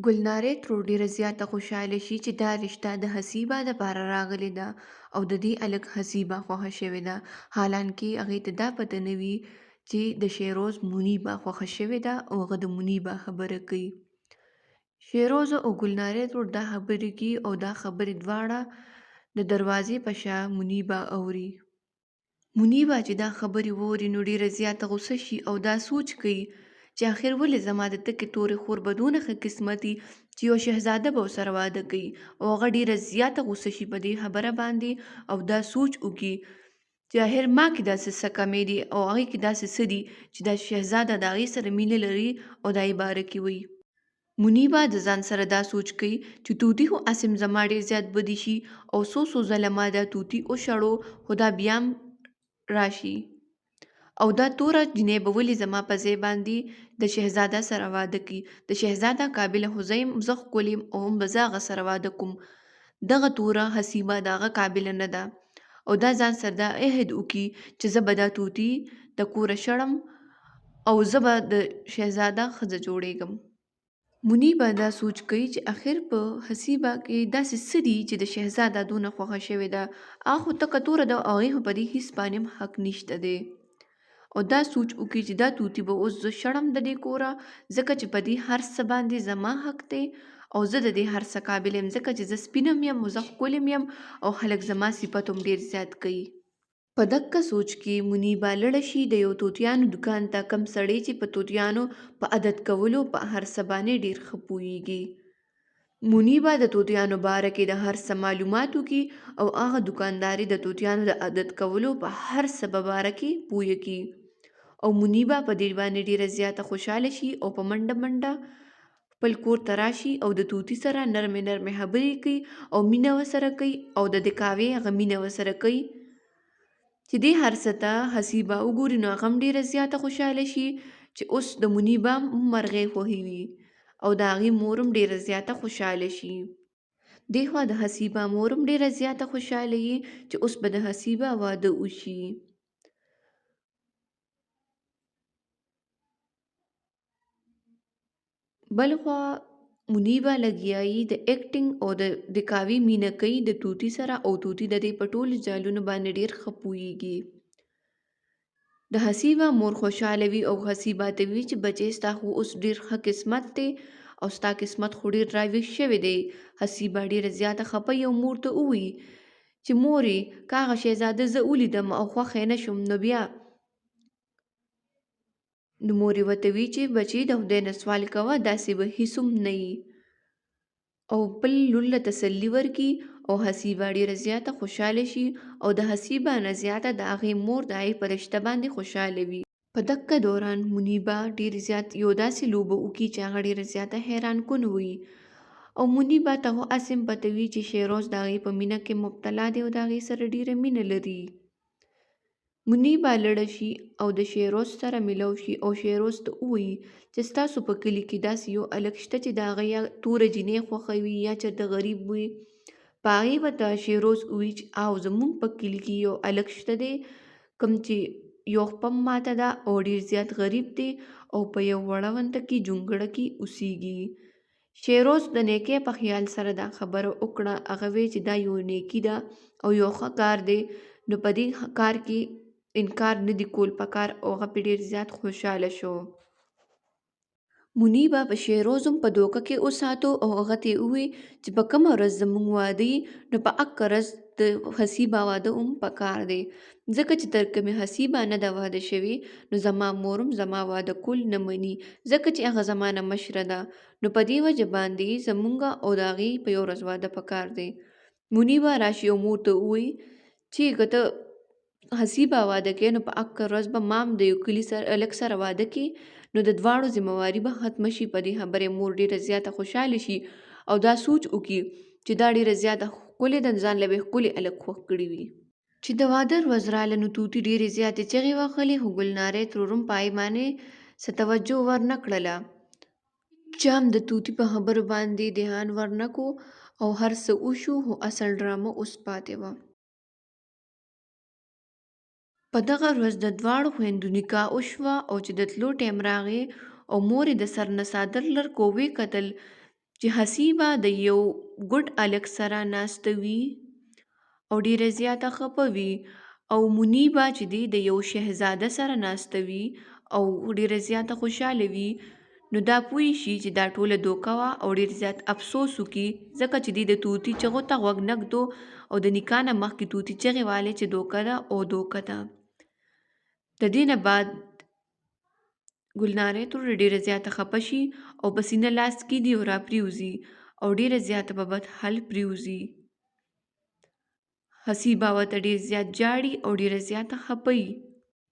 ګلنارې ترور ډېره زیاته خوشحاله شي چې دا رشته د حسیبه دپاره راغلې ده او د دې هلک حسیبه خوښه شوې ده حالانکې هغې ته دا پته نه وي چې د شهروز منیبه خوښه شوې ده او هغه د منیبه خبره کوي. شهروز او ګلنارې ترور دا خبرې کوي او دا خبرې دواړه د دروازې په شا منیبه اوري. منیبه چې دا خبرې واوري نو ډېره زیاته غوسه شي او دا سوچ کوي چې آخر ولې زما د تکې تورې خور به دونه ښه قسمتي چې یو شهزاده به ورسره واده کوي او هغه ډېره زیاته غوسه شي په دې خبره باندې او دا سوچ وکړي چې آخر ما کې داسې څه کمې دي او هغې کې داسې څه دي چې دا شهزاده د هغې سره مینه لري او دا یې باره کې وایي. منیبه د ځان سره دا سوچ کوي چې طوطي خو هسې هم زما ډېر زیات بدي شي او څو ځله ما دا طوطي وشړو خو دا بیا هم راشي او دا توره جینۍ به ولې زما په ځای باندې د شهزاده سره واده کوي. د شهزاده قابله خو زه یم زه ښکلې یم او هم به زه هغه سره واده کوم. دغه توره حسیبه د هغه قابله نه ده او دا ځان سره دا عهد وکړي چې زه به دا طوطي د کوره شړم او زه به د شهزاده ښځه جوړېږم. منیبه دا سوچ کوي چې اخر په حسیبه کې داسې څه دي چې د شهزاده دونه خوښه شوې ده. هغه خو تکه توره ده او هغې خو په دې هېڅ باندې هم حق نشته دی. او دا سوچ وکړي چې دا طوطي به اوس زه شړم د دې کوره، ځکه چې په دې هر څه باندې زما حق دی او زه د دې هر څه قابل یم، ځکه چې زه سپینم یم او زه ښکلې یم او خلک زما صفت هم ډېر زیات کوي. په دقه سوچ کې منیبه لاړه شي د یو توتیانو دکان ته، کم سړی چې په توتیانو په عادت کولو په هر څه باندې ډېر ښه پوهېږي. منیبه د توتیانو باره کې د هر څه معلومات وکړي او هغه دکانداري د توتیانو د عادت کولو په هر څه په باره کې پوه کړي. او منیبه په دې باندې ډېره زیاته خوشحاله شي او په منډه منډه خپل کور ته راشي او د توتي سره نرمې نرمې خبرې کوي او مینه ورسره کوي او د کاوې هغه مینه ورسره کوي چې دې هر څه ته حسیبه وګوري نو هغه هم ډېره زیاته خوشحاله شي چې اوس د منیبه مرغۍ خوښوي او د هغې مور هم ډېره زیاته خوشحاله شي. دې خوا د حسیبه مور هم ډېره زیاته خوشحاله وي چې اوس به د حسیبه واده وشي. بل خوا منیبه لګیایي د اکټینګ او د کاوي مینه کوي د توتي سره او توتي د دې په ټولو جالونو باندې ډېر ښه پوهېږي. د حسیبه مور خوشحاله وي او حسیبه ته وي چې بچی ستا خو اوس ډېر ښه قسمت دی او ستا قسمت خو ډېر راویښ شوی دی. حسیبه ډېره زیاته خفه وي او مور ته ووایي چې مورې که هغه شهزاده زه ولیدم او خوښه یې نه شوم نو بیا. نو مور یې ورته وي چې بچی د خدای نه سوال کوه، داسې به هېڅ هم نه وي. او بل لور له تسلي ورکړي او حسیبه ډېره زیاته خوشحاله شي او د حسیبه نه زیاته د هغې مور د هغې په رشته باندې خوشحاله وي. په دقه دوران منیبه ډېر زیات یو داسې لوبه وکړي چې هغه ډېره زیاته حیران کن وي او منیبه ته خو هسې هم پته وي چې شیروز د هغې په مینه کې مبتلا دی او د هغې سره ډېره مینه لري. منیبه لاړه شي او د شیروز سره میلاو شي او شیروز ته ووایي چې ستاسو په کلي کې داسې یو هلک شته چې د هغه یا توره جینۍ خوښوي یا چېرته غریب وي. په هغې ورته شیروز ووایي چې او زموږ په کلي کې یو هلک شته دی کوم چې یو خپه ماته ده او ډېر زیات غریب دی او په یو وړه ونده کې جونګړه کې اوسېږي. شیروز د نیکۍ په خیال سره دا خبره وکړه. هغه وی چې دا یو نیکي ده او یو ښه کار دی نو په دې کار کې انکار نه دی کول پکار او هغه پې ډېر زیات خوشحاله شو. منیبه په شیروز هم په دوکه کې وساتو او هغه ته یې ووایي چې په کومه ورځ زموږ واده یي نو په هغه ورځ د حسیبه واده هم پکار دی، ځکه چې تر کومې حسیبه نه ده واده شوې نو زما مور هم زما واده کول نه مني، ځکه چې هغه زما نه مشره ده. نو په دې وجه باندې زمونږ او د هغې په یو ورځ واده پکار دی. منیبه راشي او مور ته ووایي چې که ته حسیبه واده کوې نو په هغه ورځ به ما هم د یو کلي هلک سره واده کړي نو د دواړو ذمهواري به ختمه شي. په دې خبرې مور ډېره زیاته خوشحاله شي او دا سوچ وکړي چې دا ډېره زیاته ښکلې ده، ځان له به یې ښکلي هلک خوښ کړي وي. چې د واده ورځ راغله نو توتي ډېرې زیاتې چغې وهلې خو ګلنارې ترور هم په هغې باندې څه توجه ورنه کړله. چا هم د توتي په خبرو باندې دهان ورنه کو او هر څه وشو خو اصل ډرامه اوس پاتې وه. په دغه ورځ د دواړو خویندو نکاح وشوه او چې د تلو ټیم راغی او مور یې د سر نه څادر لر کو ویې کتل چې حسیبه د یو ګوډ هلک سره ناسته وي او ډېره زیاته خفه وي او منیبه چې دی د یو شهزاده سره ناسته وي او ډېره زیاته خوشحاله وي نو دا پوه شي چې دا ټوله دوکه وه او ډېر زیات افسوس وکړي ځکه چې دی د توتي چغو ته غوږ نه ږدو او د نکاح نه مخکې توتي چغې والې چې دوکه ده او دوکه ده. د دې نه بعد ګلنارې ترور ډېره زیاته خفه شي او په سینه لاس کېږدي او را پرېوځي او ډېره زیاته په بد حال پرېوځي. حسیبه ورته ډېر زیات ژاړي او ډېره زیاته خفه وي.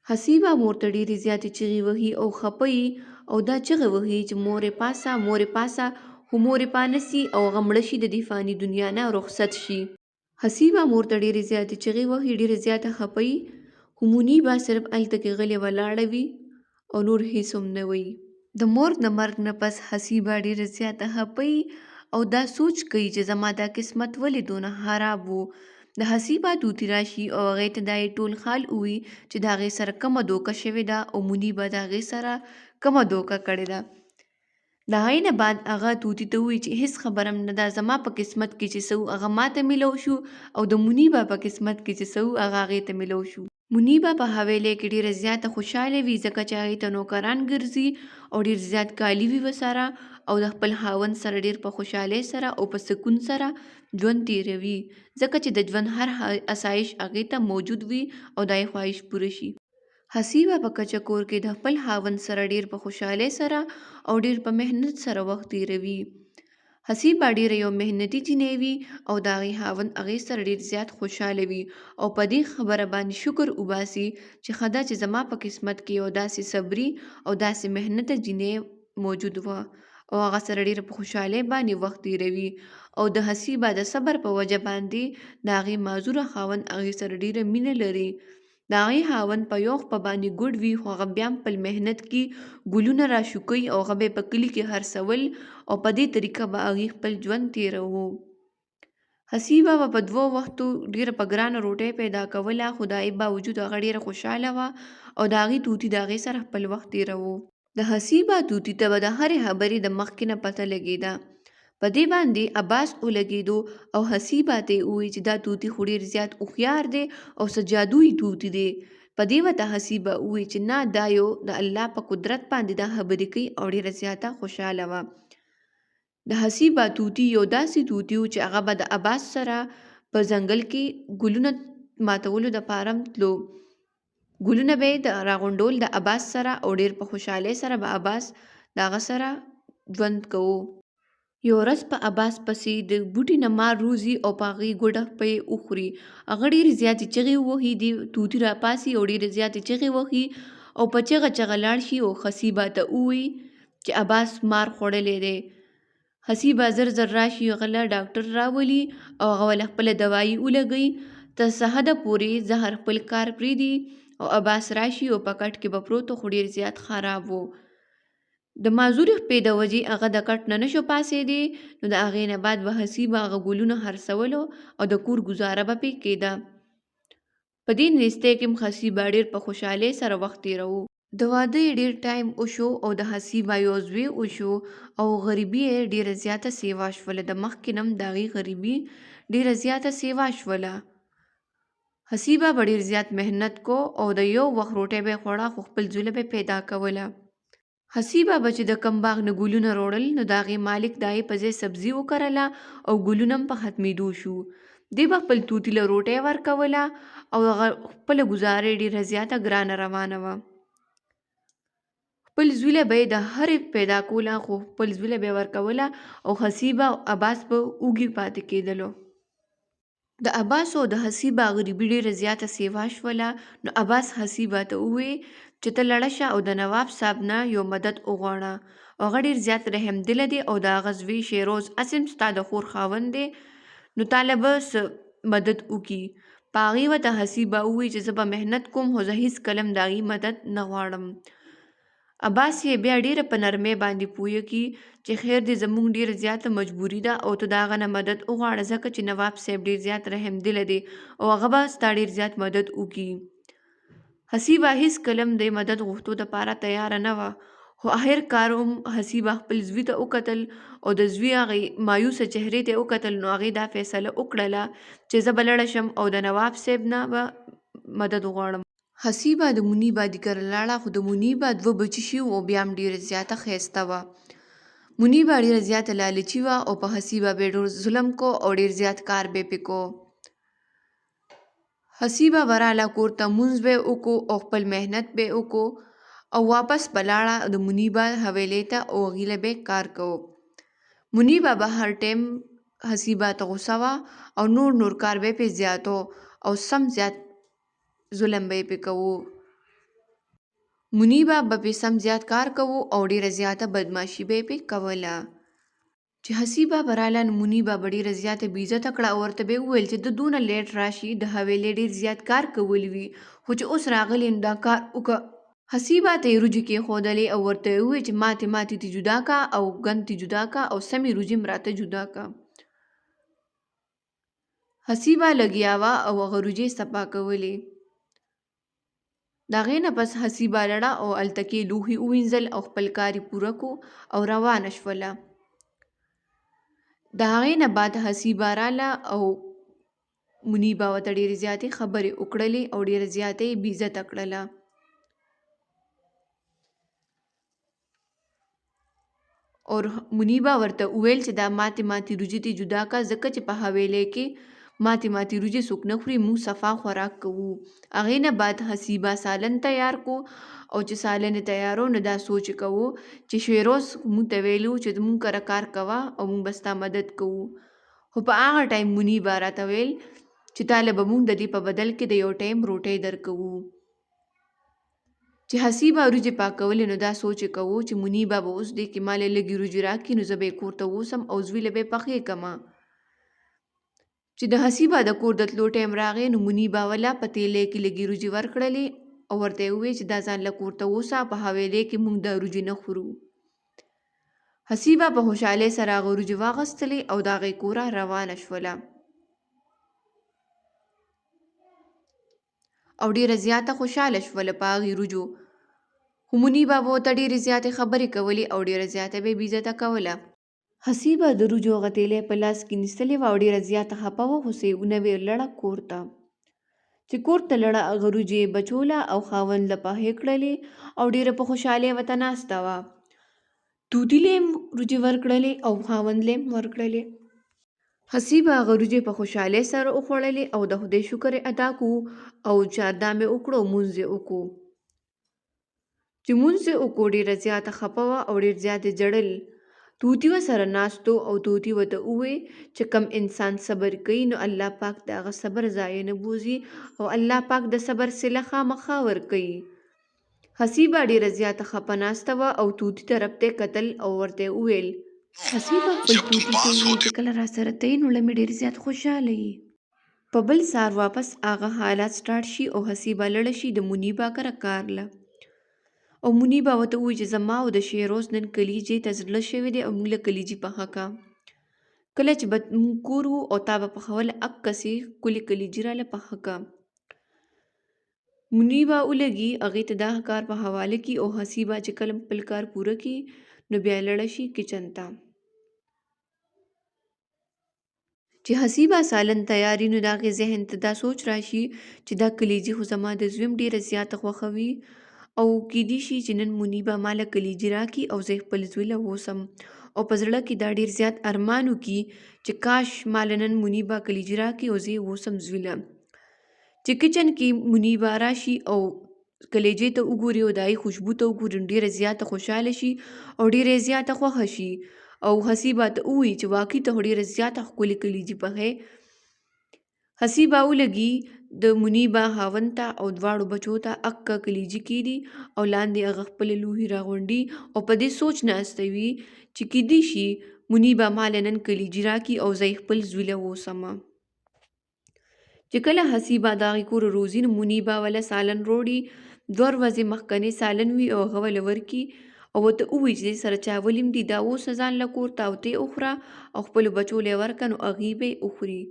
حسیبه مور ته ډېرې زیاتې چغې وهي او خفه وي او دا چغې وهي چې مورې پاسه مورې پاسه خو مورې پانسي او هغه مړه شي د دې فاني دنیا نه رخصت شي. حسیبه مور ته ډېرې زیاتې چغې وهي ډېره زیاته خفه وي خو منیبه صرف هلته کې غلې ولاړه وي او نور هېڅ هم نه وایي. د مور د مرګ نه پس حسیبه ډېره زیاته خفه وي او دا سوچ کوي چې زما دا قسمت ولې دونه خراب و. د حسیبه توتي راشي او هغې ته دا یې ټول حال ووایي چې د هغې سره کومه دوکه شوې ده او منیبه د هغې سره کومه دوکه کړې ده. د هغې نه بعد هغه طوطي ته ووایي چې هېڅ خبره هم نه ده، زما په قسمت کې چې څه و هغه ماته میلو شو او د منیبا په قسمت کې چې څه و هغه هغې ته میلو شو. منیبا په حویلی کې ډېره زیاته خوشحاله وي ځکه چې هغې ته نوکران ګرځي او ډېر زیات کالي وي ورسره او د خپل خاوند سره ډېر په خوشحالۍ سره او په سکون سره ژوند تېروي ځکه چې د ژوند هر اسایش هغې ته موجود وي او دا یې خواهش پوره شي. حسیبه په کچه کور کې د خپل خاوند سره ډېر په خوشحالۍ سره او ډېر په محنت سره وخت تېروي. حسیبه ډېره یو محنتي جینۍ وي او د هغې خاوند هغې سره ډېر زیات خوشحاله وي او په دې خبره باندې شکر وباسي چې ښه ده چې زما په قسمت کې یو داسې صبري او داسې محنته جینۍ موجود وه او هغه سره ډېره په خوشحالۍ باندې وخت تېروي او د حسیبه د صبر په وجه باندې د هغې معذوره خاوند هغې سره ډېره مینه لري. د هغې خاوند په یو خپه باندې ګوډ وي خو هغه بیا هم خپل محنت کې ګلونه راشو کوي او هغه به یې په کلي کې خرڅول او په دې طریقه به هغې خپل ژوند تېروه. حسیبه به په 2 وختو ډېره په ګرانه روټۍ پیدا کوله خو د هغې باوجود هغه ډېره خوشحاله وه او د هغې طوطي د هغې سره خپل وخت تېروه. د حسیبه طوطي ته به د هرې خبرې د مخکې نه پته لګېده. په دې باندې عباس ولګېدو او حسیبه ته یې وویل چې دا طوطي خو ډېر زیات هوښیار دی او څه جادويي طوطي دی. په دې ورته حسیبه وویل چې نه دا یو د الله په قدرت باندې دا خبرې کوي او ډېره زیاته خوشحاله وه. د حسیبه طوطي یو داسې طوطي و چې هغه به د عباس سره په ځنګل کې ګلونه ماتولو دپاره تلو. ګلونه به یې د راغونډول د عباس سره او ډېر په خوشحالۍ سره به عباس د هغه سره ژوند کوو. یو ورځ په عباس پسې د بوټي نه مار روزي او په هغې ګوډه په یې وخوري. هغه ډېرې زیاتې چغې ووهي دې طوطي راپاسي او ډېرې زیاتې چغې وهي او په چغه چغه لاړ شي او حسیبه ته ووایي چې عباس مار خوړلی دی. حسیبه زر زر راشي هغه له ډاکټر راولي او هغه له خپله دوایي ولګوي تر څه حده پورې زهر خپل کار پرېږدي او عباس راشي او په کټ کې به پروت و خو ډېر زیات خراب و. د معذورې خپې د وجې هغه د کټ نه نشو پاسېدی نو د هغې نه بعد به حسیبه هغه ګلونه خرڅولو او د کور ګزاره به پرې کېده. په دې نیستۍ کې هم حسیبه ډېر په خوشحالۍ سره وخت تېروه. د واده یې ډېر ټایم وشو او د حسیبه یو زوی وشو او غریبي یې ډېره زیاته سیوا شوله. د مخکې نه هم د هغې غریبي ډېره زیاته سیوا شوله. حسیبه به ډېر زیات محنت کو او د یو وخت روټۍ به یې خوړه خو خپل زوله به یې پیدا کوله. حسیبه به چې د کم باغ نه ګلونه روړل نو د هغې مالک د هغې په ځای سبزي وکرله او ګلونه هم په ختمېدو شو. دی به خپل طوطي له روټۍ ورکوله او هغه خپله ګزاره یې ډېره زیاته ګرانه روانه وه. خپل زوی به یې د هرې پیدا کوله خو خپل زوی به یې ورکوله او حسیبه او عباس به اوږې پاتې کېدلو. د عباس او د حسیبه غریبي ډېره زیاته سیوا شوله نو عباس حسیبه ته وویل چې ته لاړه شه او د نواب صاحب نه یو مدد وغواړه. هغه ډېر زیات رحم دله دی او د هغه زوی شیروز هسې هم ستا د خور خاوند دی نو تاله به څه مدد وکړي. په هغې ورته حسیبه وویل چې زه به محنت کوم خو زه هېڅکله هم د هغې مدد نه غواړم. عباس یې بیا ډېره په نرمۍ باندې پوه کړي چې خیر دی زموږ ډېره زیاته مجبوري ده او ته د هغه نه مدد وغواړه ځکه چې نواب صاحب ډېر زیات رحم دله دی او هغه به ستا ډېر زیات مدد وکړي. حسیبه هېڅکله هم د مدد غوښتو دپاره تیاره نه وه خو آخر کار هم حسیبه خپل زوی ته وکتل او د زوی هغې مایوسه چهرې ته یې وکتل نو هغې دا فیصله وکړله چې زه به لاړه شم او د نواب صاحب نه به مدد وغواړم. حسیبه د منیبا د کره لاړه خو د منیبا 2 بچي شي او بیا هم ډېره زیاته ښایسته وه. منیبا ډېره زیاته لالچي وه او په حسیبه به یې ډېر ظلم کو او ډېر زیات کار به یې پې کو. حسیبه به راله کور ته مونځ به یې وکړو او خپل محنت به یې وکړو او واپس به لاړه د منیبا حویلۍ ته او هغې له به یې کار کو. منیبا به هر ټایم حسیبه ته غوسه وه او نور کار به یې پې زیاتو او سم زیات ظلم به یې پې کوو. منیبا به پې سم زیات کار کوو او ډېره زیاته بدماشي به یې پې کوله. چې حسیبه به راله نو منیبا به ډېره زیاته بې عزته کړه او ورته به یې وویل چې د دونه لیټ راشي د حویلۍ ډېر زیات کار کولی وي خو چې اوس راغلی نو دا کار وکړه. حسیبه ته یې روجې کېښودلې او ورته یې وویل چې ماتې ته جدا کا او ګند ته جدا کا او سمې روجې هم راته جدا کا. حسیبه لګیا وه او هغه روجې صفا کولې. د هغې نه پس حسیبه لړه او هلته کې لوښي ووینځل او خپل کار یې پوره کو او روانه شوله. د هغې نه بعد حسیبه راله او منیبه ورته ډېرې زیاتې خبرې وکړلې او ډېره زیاته یې بې عزته کړله. اور منیبه ورته وویل چې دا ماتې روجې دې جدا کا، ځکه چې په حویلۍ کې ماتې روجې څوک نه خوري، موږ صفا خوراک کوو. هغې نه بعد حسیبه سالن تیار کو او چې سالن یې تیارو نو دا سوچ یې کوو چې شیروز موږ ته ویلو چې موږ کره کار کوه او موږ به ستا مدد کوو. خو په هغه ټایم منیبه راته ویل چې تاله به موږ د دې په بدل کې د یو ټایم روټۍ درکوو. چې حسیبه وریجې پاکولې نو دا سوچ یې کوو چې منیبه به اوس دې کې مالې لږې وریجې راکړي نو زه به یې کور ته ووسم او زویله به یې پخې کړمه. چې د حسیبه د کور د تلو ټایم راغی نو منیبه وله په تیلۍ کې لږې وریجې ورکړلې او ورته یې وویل چې دا ځان له کور ته ووسه، په حویلۍ کې موږ دا وریجې نه خورو. حسیبه په خوشحالۍ سره هغه وریجې واخیستلې او د هغې کوره روانه شوله او ډېره زیاته خوشحاله شوله په هغې وریجو. خو منیبه به ورته ډېرې زیاتې خبرې کولې او ډېره زیاته به یې بې عزته کوله. حسیبه د وریجو هغه تیلۍ په لاس کې نیستلې وه او ډېره زیاته خفه وه، خو څه یې ونه ویل لړه کور ته. چې کور ته لړه هغه وریجې یې بچوله او خاوند له پخې کړلې او ډېره په خوشحالۍ ورته ناسته وه. طوطي له یې وریجې ورکړلې او خاوند له یې ورکړلې. حسیبه هغه وریجې په خوشحالۍ سره وخوړلې او د خدای شکر یې ادا کړو او چاردام یې وکړو او مونځ یې وکړو. چې مونځ یې وکړو ډېره زیاته خفه وه او ډېر زیات یې ژړل. طوطي ورسره ناست و او طوطي ورته وویل چې کم انسان صبر کوي نو الله پاک د هغه صبر ضایع نه بوځي او الله پاک د صبر صله خامخا ورکوي. حسیبه ډېره زیاته خفه ناسته وه او طوطي طرف ته یې کتل او ورته یې وویل حسیبه خپل طوطي ته وویل چې کله راسره ته یې نو له مې ډېر زیات خوشحاله یي. په بل سهار واپس هغه حالات سټارټ شي او حسیبه لاړه شي د منیبه کره کار له. او منیبه ورته ووایي چې زما او د شیروز نن کلیجې ته زړه شوی دی او موږ له کلیجې پخه کا. کله چې به موږ کور وو او تا به پخوله اکسې ښکلې کلیجې راله پخه کا. منیبه ولګي هغې ته دا کار په حواله کړي او حسیبه چې کله خپل کار پوره کړي نو بیا لاړه شي کچن ته. چې حسیبه سالن تیاري نو د هغې ذهن ته دا سوچ راشي چې دا کلیجې خو زما د زوی هم ډېره زیاته خوښوي او کیدی شي چې نن منیبه ماله کلیجې راکړي او زه خپل زوی له ووسم او په زړه کې دا ډېر زیات ارمان وکړي چې کاش ماله نن منیبه کلیجې راکړي او زه یې ووسم زوی له. چې کچن کې منیبه راشي او کلیجې ته وګوري او د هغې خوشبو ته وګوري نو ډېره زیاته خوشحاله شي او ډېره زیاته خوښه شي او حسیبه ته ووایي چې واقعي ته خو ډېره زیاته ښکلې کلیجې پخې. حسیبه ولګي د منیبه خاوند ته او دواړو بچو ته اکه کلیجې کېږدي او لاندې هغه خپلې لوښي راغونډي او په دې سوچ ناسته وي چې کیدی شي منیبه ماله نن کلیجې راکړي او زه یې خپل زوی له ووسمه. چې کله حسیبه د هغې کوره روځي نو منیبه وله سالن روړي، 2 ورځې مخکنی سالن وي او هغه وله ورکړي او ورته ووایي چې سره چاول هم دي دا اوسه ځان له کور ته او ته یې وخوره او خپلو بچو له یې ورکړه نو هغې به یې وخوري.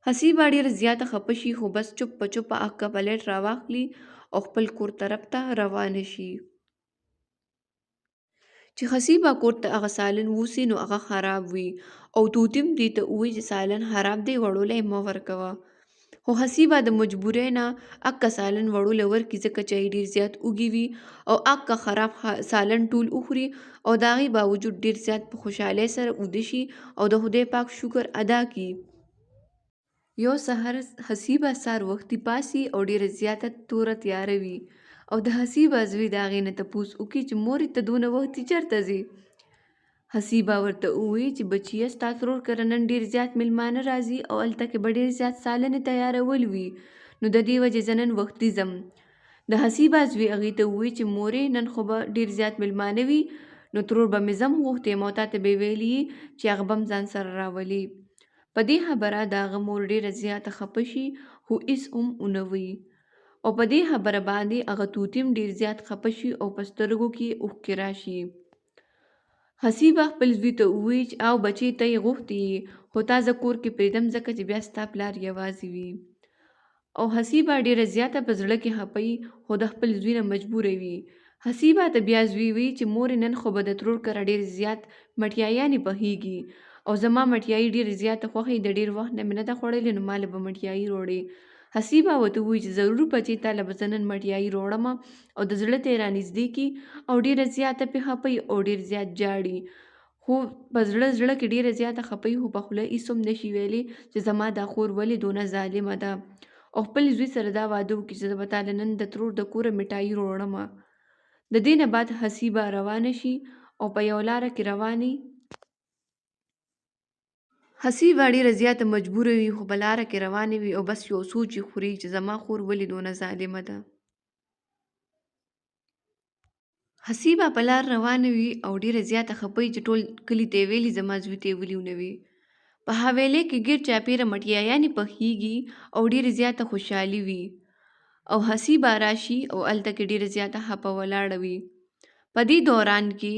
حسیبه ډېره زیاته خفه شي خو بس چپ په چپه اکه پلیټ راواخلي او خپل کور طرف ته روانه شي. چې حسیبه کور ته هغه سالن ووسي نو هغه خراب وي او طوطي هم دې ته ووایي چې سالن خراب دی وړو له یې مه ورکوه. خو حسیبه د مجبورۍ نه اکه سالن وړو له ورکړي ځکه چې هغې ډېر زیات اوږې وي او اکه خراب سالن ټول وخوري او د هغې باوجود ډېر زیات په خوشحالۍ سره اوده شي او د خدای پاک شکر ادا کړي. یو سحر حسیبه سهار وختي پاسي او ډېره زیاته توره تیاره وي او د حسیبه زوی د هغې نه تپوس وکړي چې مورې ته دونه وختي چېرته ځې. حسیبه ورته ووایي چې بچیه ستا ترور کره نن ډېر زیات میلمانه راځي او هلته کې به ډېر زیات سالنې تیارول وي نو د دې وجې زه نن وختي ځم. د حسیبه زوی هغې ته ووایي چې مورې نن خو به ډېر زیات میلمانه وي نو ترور به مې زم غوښتی یم او تا ته به یې ویلي چې هغه به هم ځان سره راولي. په دې خبره د هغه مور ډېره زیاته خفه شي خو هېڅ هم ونه وایي او په دې خبره باندې هغه طوطي هم ډېر زیات خفه شي او په سترګو کې اوښکې راشي. حسیبه خپل زوی ته ووایي چې او بچې ته یې غوښتې یې خو تا زه کور کې پرېږدم ځکه چې بیا ستا پلار یوازې وي. او حسیبه ډیره زیاته په زړه کې خپي خو د خپل زوی نه مجبوره وي. حسیبه ته بیا زوی وی چې مور نن خو به د ترور کره ډیر زیات مټیایانې پخېږي او زما مټیایي ډیر زیاته خوښي د ډیر وخت نه مې نه ده خوړلې نو ماله به مټیایي روړې. حسیبه ورته ووایي چې ضرور بچې تاله به زه نن مټیایي روړم او د زړه ته یې رانږدې کي او ډیره زیاته پې خپي او ډیر زیات جاړي. خو په زړه کې ډیره زیاته خپي خو په خوله هېڅ هم نشي ویلی چې زما دا خور ولې دونه ظالمه ده او خپل زوی سره دا واده وکړي چې زه به تاله نن د ترور د کوره مټایي روړمه. د دې نه بعد حسیبه روانه شي او په یو لاره کې روانې حسیبه ډیره زیاته مجبوره وي خو په لاره کې روانې وي او بس یو سوچ یې خوري چې زما خور ولې دونه ظالمه ده. حسیبه په لار روانه وي او ډیره زیاته خپي چې ټول کلي ته یې ویلي زما زوی ته یې ولي ونه وي. په حویلۍ کې ګیر چاپېره مټیایانې پخېږي او ډیره زیاته خوشحالي وي او حسیبه راشي او هلته کې ډیره زیاته خپه ولاړه وي. په دې دوران کې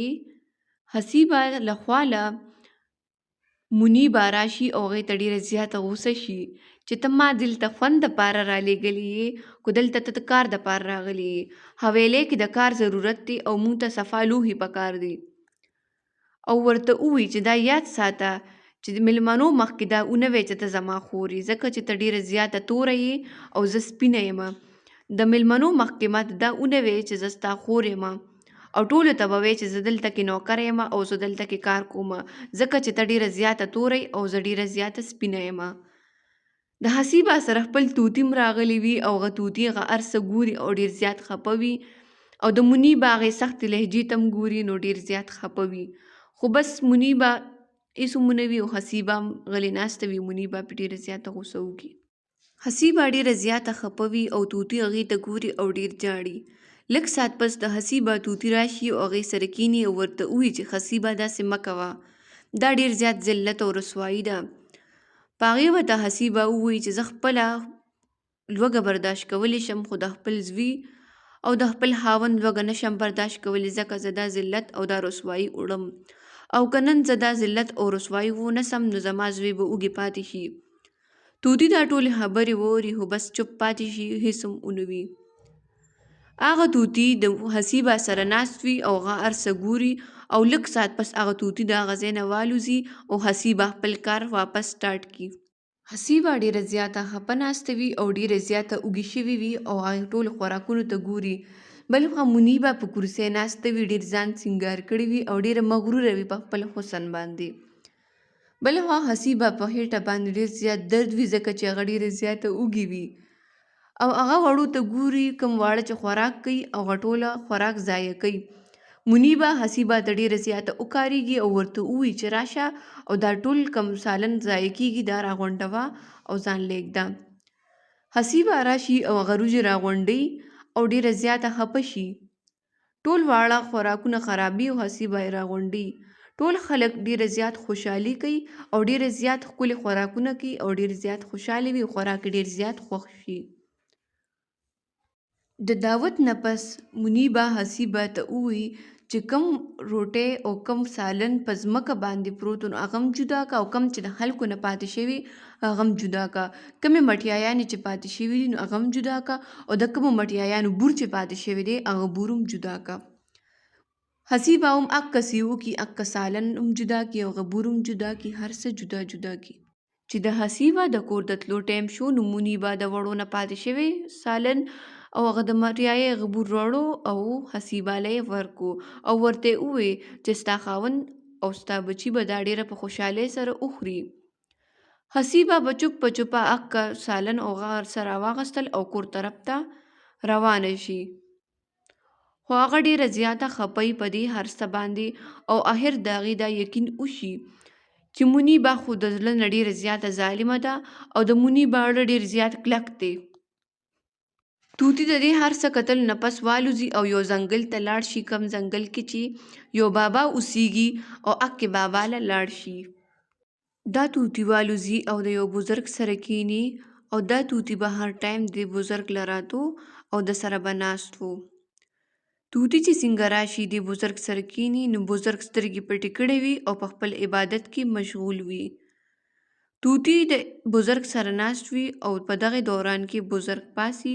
حسیبه له خواله منیبه راشي او هغې ته ډیره زیاته غوسه شي چې ته ما دلته خوند دپاره رالیږلې یې خو دلته ته د کار دپاره راغلې یې. حویلۍ کې د کار ضرورت دی او موږ ته صفا لوښي پکار دي او ورته ووایي چې دا یاد ساته چې د مېلمنو مخکې دا ونه وایې چې ته زما خور یې ځکه چې ته ډیره زیاته توره یې او زه سپینه یم. د مېلمنو مخکې ماته دا ونه وایې چې زه ستا خور یم او ټولو ته به وایې چې زه دلته کې نوکره یم او زه دلته کې کار کوم ځکه چې ته ډیره زیاته توره او زه ډیره زیاته سپینه یم. د حسیبه سره خپل طوطي هم راغلی وي او هغه طوطي هغه هر څه ګوري او ډیر زیات خپه وي او د منیبه هغې سختې لهجې ته هم ګوري نو ډیر زیات خپه وي. خو بس منیبه هېڅ هم ونه وي او حسیبه هم غلې ناسته وي منیبه پې ډیره زیاته غوسه وکړي. حسیبه ډیره زیاته خپه وي او طوطي هغې ته ګوري او ډیر جاړي. لږ ساعت پس د حسیبه طوطي راشي او هغې سره کیني او ورته ووایي چې حسیبه داسې مه کوه دا ډیر زیات ذلت او رسوایي ده. په هغې ورته حسیبه ووایي چې زه خپله لوږه برداشت کولی شم خو د خپل زوی او د خپل خاوند لوږه نشم برداشت کولی ځکه زه دا ذلت او دا رسوایي وړم او که نن زه دا ذلت او رسوایي ونسم نو زما زوی به وږی پاتې شي. طوطي دا ټولې خبرې واوري خو بس چپ پاتې شي هېڅ هم ونه وي. هغه طوطي د حسیبه سره ناست وي او هغه هر څه ګوري او لږ ساعت پس هغه طوطي د هغه ځای نه والوځي او حسیبه خپل کار واپس سټارټ کړي. حسیبه ډیره زیاته خپه ناسته وي او ډیره زیاته اوږې شوې وي او هغې ټولو خوراکونو ته ګوري. بل خوا منیبه په کرسۍ ناسته وي ډیر ځان سینګار کړی وي او ډیره مغروره وي په خپل حسن باندې. بل خوا حسیبه په خېټه باندې ډیر زیات درد وي ځکه چې هغه ډیره زیاته اوږې وي او هغه وړو ته ګوري کوم واړه چې خوراک کوي او هغه ټوله خوراک ضایع کوي. منیبه حسیبه ته ډیره زیاته وکاریږي او ورته ووایي چې راشه او دا ټول کم سالن ضایع کیږي دا راغونډوه او ځان لېږده. حسیبه راشي او هغه وریجې راغونډوي او ډیره زیاته خپه شي. ټول واړه خوراکونه خرابي او حسیبه یې راغونډوي. ټول خلک ډیره زیات خوشحالي کوي او ډیره زیات ښکلي خوراکونه کوي او ډیر زیات خوشحاله وي او خوراک ډیر زیات خوښ شي. د دعوت نه پس منیبه حسیبه ته ووایي چې کم روټۍ او کم سالن په ځمکه باندې پروت نو هغه هم جدا که او کم چې د خلکو نه پاتې شوي هغه هم جدا که. کمې مټیایانې چې پاتې شوي دي نو هغه هم جدا که او د کومو مټیایانو بور چې پاتې شوی دی هغه بور هم جدا که. حسیبه هم عکسې وکړي عکه سالن هم جدا کړي او هغه بور هم جدا کړي هر څه جدا جدا کړي. چې د حسیبه د کور د تلو ټایم شو نو منیبه د وړو نه پاتې شوی سالن او هغه د مټیایي هغه بور راوړو او حسیبه له یې ورکو او ورته یې ووایي چې ستا خاوند او ستا بچي به دا ډېره په خوشحالۍ سره وخوري. حسیبه به چوپ په چوپه عکه سالن او هغه هر څه راواخیستل او کور طرف ته روانه شي. خو هغه ډېره زیاته خپه په دې هر څه باندې او آخر د هغې دا یقین وشي چې منیبه خو د زړه نه ډېره زیاته ظالمه ده او د منیبه اړه ډېر زیات کلک دی. طوطي د دې هر څه کتلو نه پس والوځي او یو ځنګل ته لاړ شي کم ځنګل کې چې یو بابا اوسیږي او اکې بابا له لاړ شي. دا طوطي والوځي او د یو بزرګ سره کیني او دا طوطي به هر ټایم د بزرګ له راتو او د سره به ناست و. طوطي چې څنګه راشي د بزرګ سره کیني نو بزرګ سترګې پټې کړې وي او په خپل عبادت کې مشغول وي. طوطي د بزرګ سره ناست وي او په دغه دوران کې بزرګ پاسي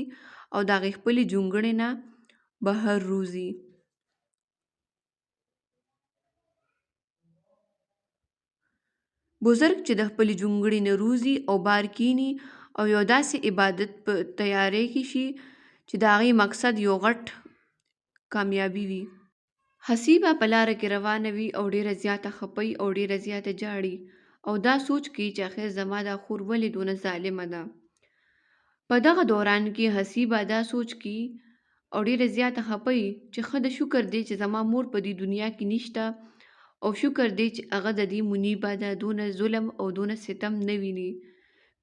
او د هغې خپلې جونګړې نه بهر روزي. بزرګ چې د خپلې جونګړې نه روزي او بار کیني او یو داسې عبادت په تیاری کې شي چې د هغې مقصد یو غټ کامیابي وي. حسیبه په لاره کې روانه وي او ډېره زیاته خپه او ډېره زیاته جاړي او دا سوچ کوي چې آخر زما دا خور ولې دونه ظالمه ده. په دغه دوران کې حسیبه دا سوچ کوي او ډېره زیاته خپه چې ښه د شکر دی چې زما مور په دې دنیا کې نشته او شکر دی چې هغه د دې منیبه ده دونه ظلم او دونه ستم نه ویني.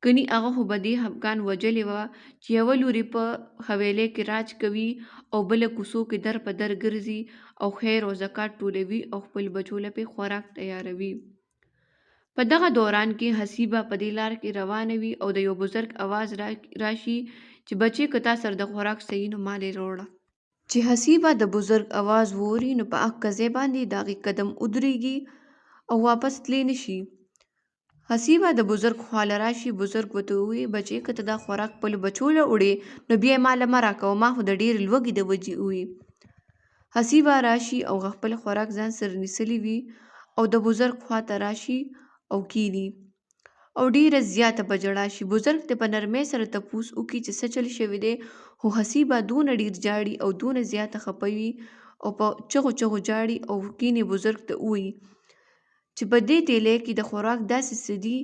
کني هغه خو به دې افغان وجلې وه چې یوه لوري په حویلۍ کې راج کوي او بله کوڅو کې در په در ګرځي او خیر او زکات ټولوي او خپل بچو له پې خوراک تیاروي. په دغه دوران کې حسیبه په دې لار کې روانه وي او د یو بزرګ اواز راشي چې بچې که تا سره د خوراک صحیح نو مالې راوړه. چې حسیبه د بزرګ اواز ووري نو په هغه ځای باندې د هغې قدم ودرېږي او واپس تللی نشي. حسیبه د بزرګ خواله راشي. بزرګ ورته ووایي بچې که ته دا خوراک خپلو بچو له وړې نو بیا یې ماله مه راکوه ما خو د ډېرې لوږې د وجې ووایي. حسیبه راشي او خپل خوراک ځان سره نیسلی وي او د بزرګ خواته راشي او کیني او ډېره زیاته په ژړا شي. بزرګ ته په نرمۍ سره تپوس وکړي چې څه چل شوی دی خو حسیبه دونه ډېر جاړي او دونه زیاته خپه وي او په چغو چغو جاړي او کیني بزرګ ته ووایي چې په دې تیلی کې د خوراک داسې څه دي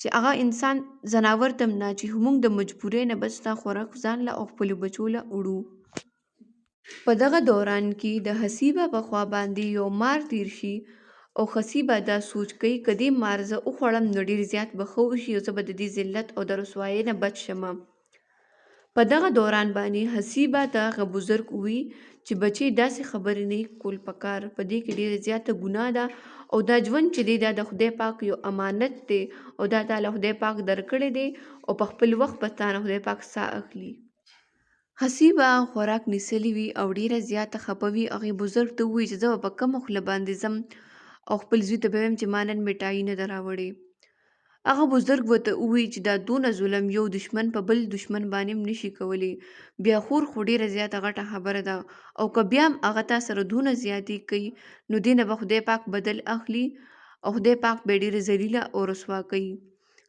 چې هغه انسان ځناور ته هم نه چې موږ د مجبورۍ نه بس دا خوراک ځان له او خپلو بچو له وړو. په دغه دوران کې د حسیبه په خوا باندې یو مار تیر شي او حسیبه دا سوچ کوي که دې مار زه وخوړم نو ډېر زیات به ښه وشي او زه به د دې ذلت او د رسوایۍ نه بچ شم. په دغه دوران باندې حسیبه د هغه بزرګ ووایي چې بچې داسې خبرې نه کول پکار په دې کې ډېره زیاته ګناه ده او دا ژوند چې دی دا د خدای پاک یو امانت دی او دا تا له خدای پاک درکړی دی او په خپل وخت به تا نه خدای پاک ساه اخلي. حسیبه خوراک نیسلی وي او ډېره زیاته خپه وي. هغې بزرګ ته ووایي چې زه به په کومه خوله باندې ځم او خپل زوی ته به ویم چې ما نن میټایي نه ده راوړې. هغه بزرګ ورته ووایي چې دا دونه ظلم یو دشمن په بل دشمن باندې هم نشي کولی. بیا خور خو ډېره زیاته غټه خبره ده او که بیا هم هغه تا سره دونه زیاتې کوي نو دې نه به خدای پاک بدل اخلي او خدای پاک به ډېره ذلیله او رسوا کوي.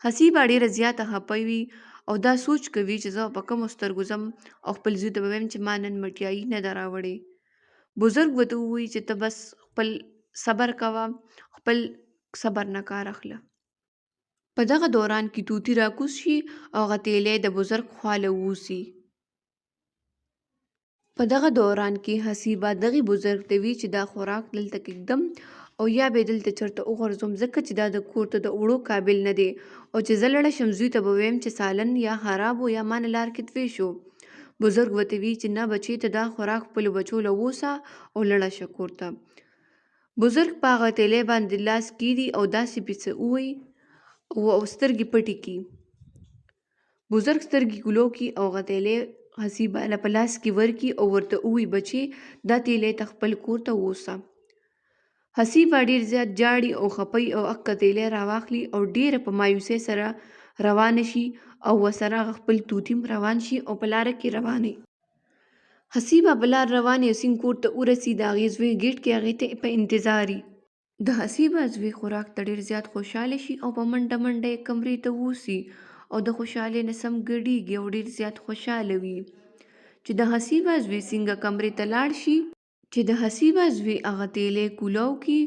حسیبه ډېره زیاته خپه وي او دا سوچ کوي چې زه په کومو سترګو ځم او خپل زوی ته به ویم چې ما نن مټیایي نه ده راوړې. بزرګ ورته ووایي چې ته بس خپل صبر کوه خپل صبر نه کار اخله. په دغه دوران کې طوطي راکوز شي او هغه تیلی د بزرګ خواله ووسي. په دغه دوران کې حسیبه دغې بزرګ ته وي چې دا خوراک دلته کږدم او یا به دلته چېرته وغورځوم ځکه چې دا د کور ته د وړو قابل نه دی او چې زه لړه شم زوی ته به ویم چې سالن یا خراب و یا ما نه لار کې توی شو. بزرګ ورته وي چې نه بچې ته دا خوراک خپلو بچو له ووسه او لړه شه کور ته. بزرګ په هغه تیلی باندې لاس کیږدي او داسې پې څه ووایي او سترګې پټې کړي. بزرګ سترګې ګلو کړي او هغه تیلی حسیبه له په لاس کې ورکړي او ورته ووایي بچې دا تیلی ته خپل کور ته ووسه. حسیبه ډېر زیات جاړي او خپه او هغه تیلی راواخلي او ډېره په مایوسۍ سره روانه شي او ورسره هغه خپل طوطي هم روان شي او په لاره کې روانې. حسیبه په لار روانې او سیند کور ته ورسي. د هغې زوی ګېټ کې هغې ته په انتظار وي. د حسیبه زوی خوراک ته ډېر زیات خوشحاله شي او په منډه منډه یې کمرې ته ووسي او د خوشحالۍ نه سم ګډېږي او ډېر زیات خوشحاله وي. چې د حسیبه زوی څنګه کمرې ته لاړ شي چې د حسیبه زوی هغه تیلی کولاو کړي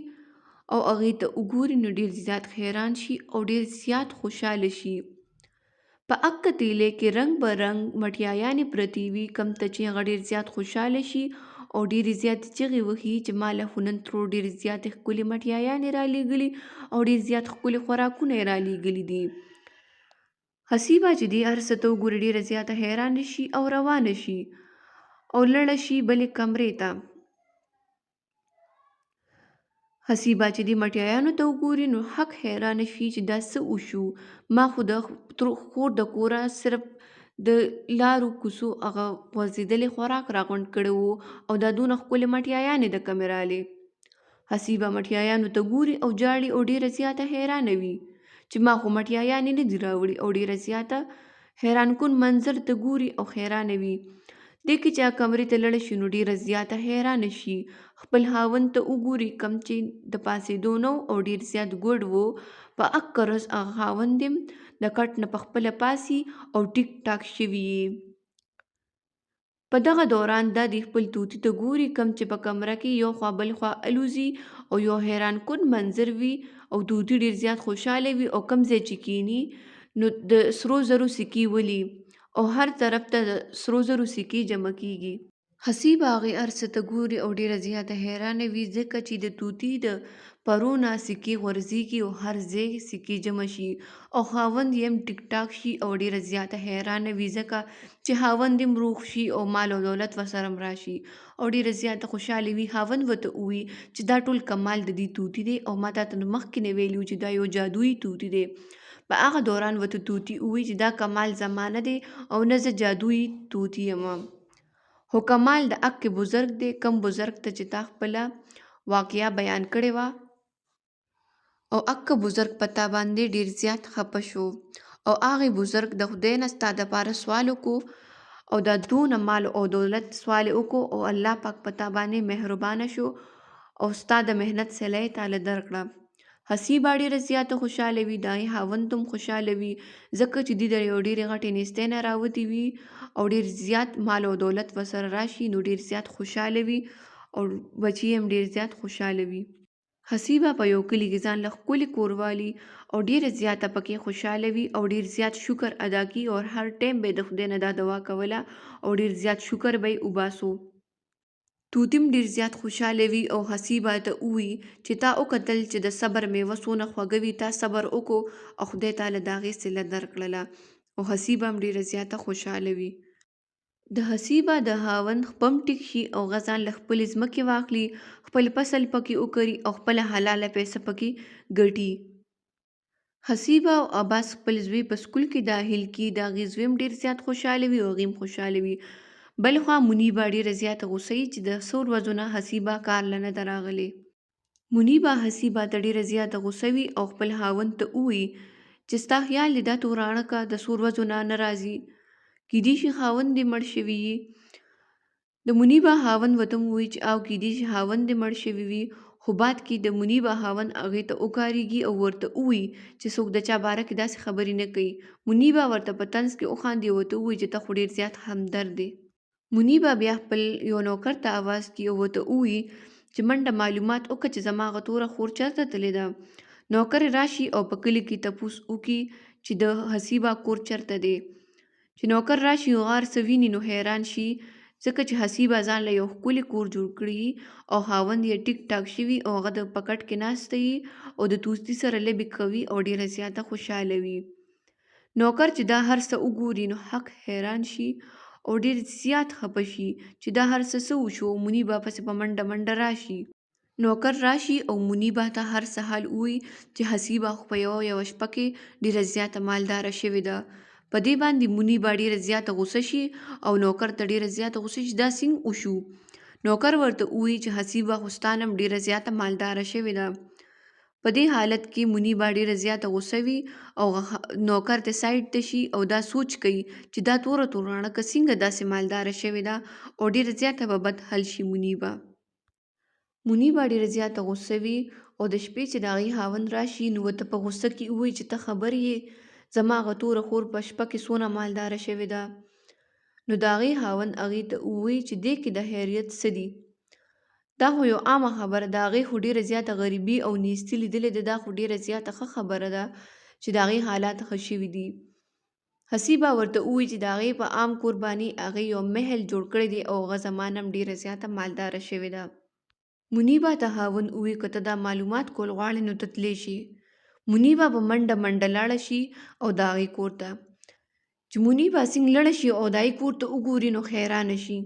او هغې ته وګوري نو ډېر زیات حیران شي او ډېر زیات خوشحاله شي. په هغه تیلی کې رنګ به رنګ مټیایانې پرتې وي کوم ته چې هغه ډېر زیات خوشحاله شي او ډېرې زیاتې چغې وهي چې ما له خو نن ترور ډېرې زیاتې ښکلې مټیایانې رالېږلي او ډېر زیات ښکلي خوراکونه یې رالېږلي دي. حسیبه چې دې هر څه ته وګوري ډېره زیاته حیرانه شي او روانه شي او لاړه شي بلې کمرې ته. حسیبه چې دې مټیایانو ته وګوري نو حق حیرانه شي چې دا څه وشو. ما خو د خور د کوره صرف د لارو کوڅو هغه غورځېدلې خوراک راغونډ کړی و او دا دونه ښکلې مټیایانې د کومې رالې. حسیبه مټیایانو ته ګوري او جاړي او ډېره زیاته حیرانه وي چې ما خو مټیایانې نه دي راوړي، او ډېره زیاته حیران کن منظر ته ګوري او حیرانه وي. دې کې چې کمرې ته لاړه شي نو ډېره زیاته حیرانه شي، خپل خاوند ته وګوري کم چې د پاسېدو نه و او ډېر زیات ګوډ و. په اکه ورځ هغه خاوند یم د کټ نه پخپله پاسي او ټیک ټاک شوي یې. په دغه دوران دا د خپل طوطي ته ګوري کم چې په کمره کې یو خوا بل خوا الوزي او یو حیران کن منظر وي، او طوطي ډېر زیات خوشحاله وي او کم ځای چې کیني نو د سرو زرو سکې ولي او هر طرف ته د سرو زرو سکې جمع کیږي. حسیبه هغې هر څه ته ګوري او ډېره زیاته حیرانه وي، ځکه چې د طوطي د پرو نه سکې غورځېږي او هر ځای سکې جمع شي او خاوند یې هم ټیک ټاک شي او ډېره زیاته حیرانه وي، ځکه چې خاوند هم روغ شي او مال او دولت ورسره هم راشي او ډېره زیاته خوشحاله وي. خاوند ورته ووایي چې دا ټول کمال د دې طوطي دی او ما تاته نو مخکې نه ویلي وو چې دا یو جادویي طوطي دی. په هغه دوران ورته طوطي ووایي چې دا کمال زما نه دی او نه زه جادویي طوطي یم، خو کمال د اکې بزرګ دی، کم بزرګ ته چې تا خپله واقعه بیان کړې وه او اکه بزرګ په تا باندې ډېر زیات خفه شو او هغې بزرګ د خدای نه ستا دپاره سوال وکړو او دا دونه مال او دولت سوال وکړو او الله پاک په تا باندې مهربانه شو او ستا د محنت صله یې تاله درکړه. حسیبه ډېره زیاته خوشحاله وي، د هغې خاوند هم خوشحاله وي، ځکه چې دوی د یو ډېرې غټې نیستۍ نه راوتي وي او ډېر زیات مال او دولت ورسره راشي نو ډېر زیات خوشحاله وي او بچي هم ډېر زیات خوشحاله وي. حسیبه په یو کلي کې ځان له ښکلي کور والي او ډېره زیاته پکې خوشحاله وي او ډېر زیات شکر ادا کي او هر ټایم به یې د خدای نه دا دعا کوله او ډېر زیات شکر به یې وباسو. طوطي هم ډېر زیات خوشحاله وي او حسیبه ته ووایي چې تا وکتل چې د صبر میوه څونه خوږه وي، تا صبر وکړو او خدای تعالی د هغې صله درکړله او حسیبه هم ډېره زیاته خوشحاله وي. د حسیبه د خاوند خپه هم ټیک شي او هغه ځان له خپلې ځمکې واخلي، خپل فصل پکې وکري او خپله حلاله پیسه پکې ګټي. حسیبه او عباس خپل زوی په سکول کې داخل کي، د هغې زوی هم ډېر زیات خوشحاله وي او هغې هم خوشحاله وي. بل خوا منیبه ډېره زیاته غوسه وي چې د څو ورځو نه حسیبه کار له نه ده راغلې. منیبه حسیبه ته ډېره زیاته غوسه وي او خپل خاوند ته ووایي چې ستا خیال دی دا توراڼکه د څو ورځو نه راځي، کیدای شي خاوند دې مړ شوي وي. د منیبه خاوند ورته ووایي چې او کیدای شي خاوند دې مړ شوي وي، خو بعد کې د منیبه خاوند هغې ته وکارېږي او ورته ووایي چې څوک د چا باره کې داسې خبرې نه کوي. منیبه ورته په طنز کې وخاندي او ورته ووایي چې ته خو ډېر زیات همدرد دی. منیبه بیا خپل یو نوکر ته اواز کړي او ورته ووایي چې منډه معلومات وکړه چې زما هغه توره خور چېرته تللې ده. نوکر راشي او په کلي کې تپوس وکړي چې د حسیبه کور چېرته دی. چې نوکر راشي او هغه هر څه ویني نو حیران شي، ځکه چې حسیبه ځان له یو ښکلي کور جوړ کړي او خاوند یې ټیک ټاک شوي او هغه د په کټ کې ناسته وي او د طوطي سره لوبې کوي او ډېره زیاته خوشحاله وي. نوکر چې دا هر څه وګوري نو حق حیران شي او ډېر زیات خفه شي چې دا هر څه وشو. منیبه پسې په منډه منډه راشي. نوکر راشي او منیبه ته هر څه حال ووایي چې حسیبه خو په یوه شپه کې ډېره زیاته مالداره شوې ده. په دې باندې منیبه ډېره زیاته غوسه شي او نوکر ته ډېره زیاته غوسه شي چې دا څنګه وشو. نوکر ورته ووایي چې حسیبه خو ستا نه هم ډېره زیاته مالداره شوې ده. په دې حالت کې منیبه ډېره زیاته غوسه وي او نوکر ته سایډ ته شي او دا سوچ کوي چې دا توره توراڼکه څنګه داسې مالداره شوې ده او ډېره زیاته به بد حل شي. منیبه ډېره زیاته غوسه وي او د شپې چې د هغې خاوند راشي نو ورته په غوسه کې ووایي چې ته خبر یې زما هغه توره خور په شپه کې څونه مالداره شوې ده. نو د هغې خاوند هغې ته ووایي چې دې کې د خیریت څه دي، دا خو یو عامه خبره ده، هغې خو ډېره زیاته غریبي او نیستي لیدلې ده، دا خو ډېره زیاته ښه خبره ده چې د هغې حالات ښه شوي دي. حسیبه ورته ووایي چې د هغې په عام کور باندې هغې یو محل جوړ کړی دی او هغه زما نه هم ډېره زیاته مالداره شوې ده. منیبه ته خاوند ووایي که ته دا معلومات کول غواړې نو ته تلی شي. منیبه په منډه منډه لاړه شي او د هغې کور ته. چې منیبه څنګه لاړه شي او د هغې کور ته وګوري نو حیرانه شي.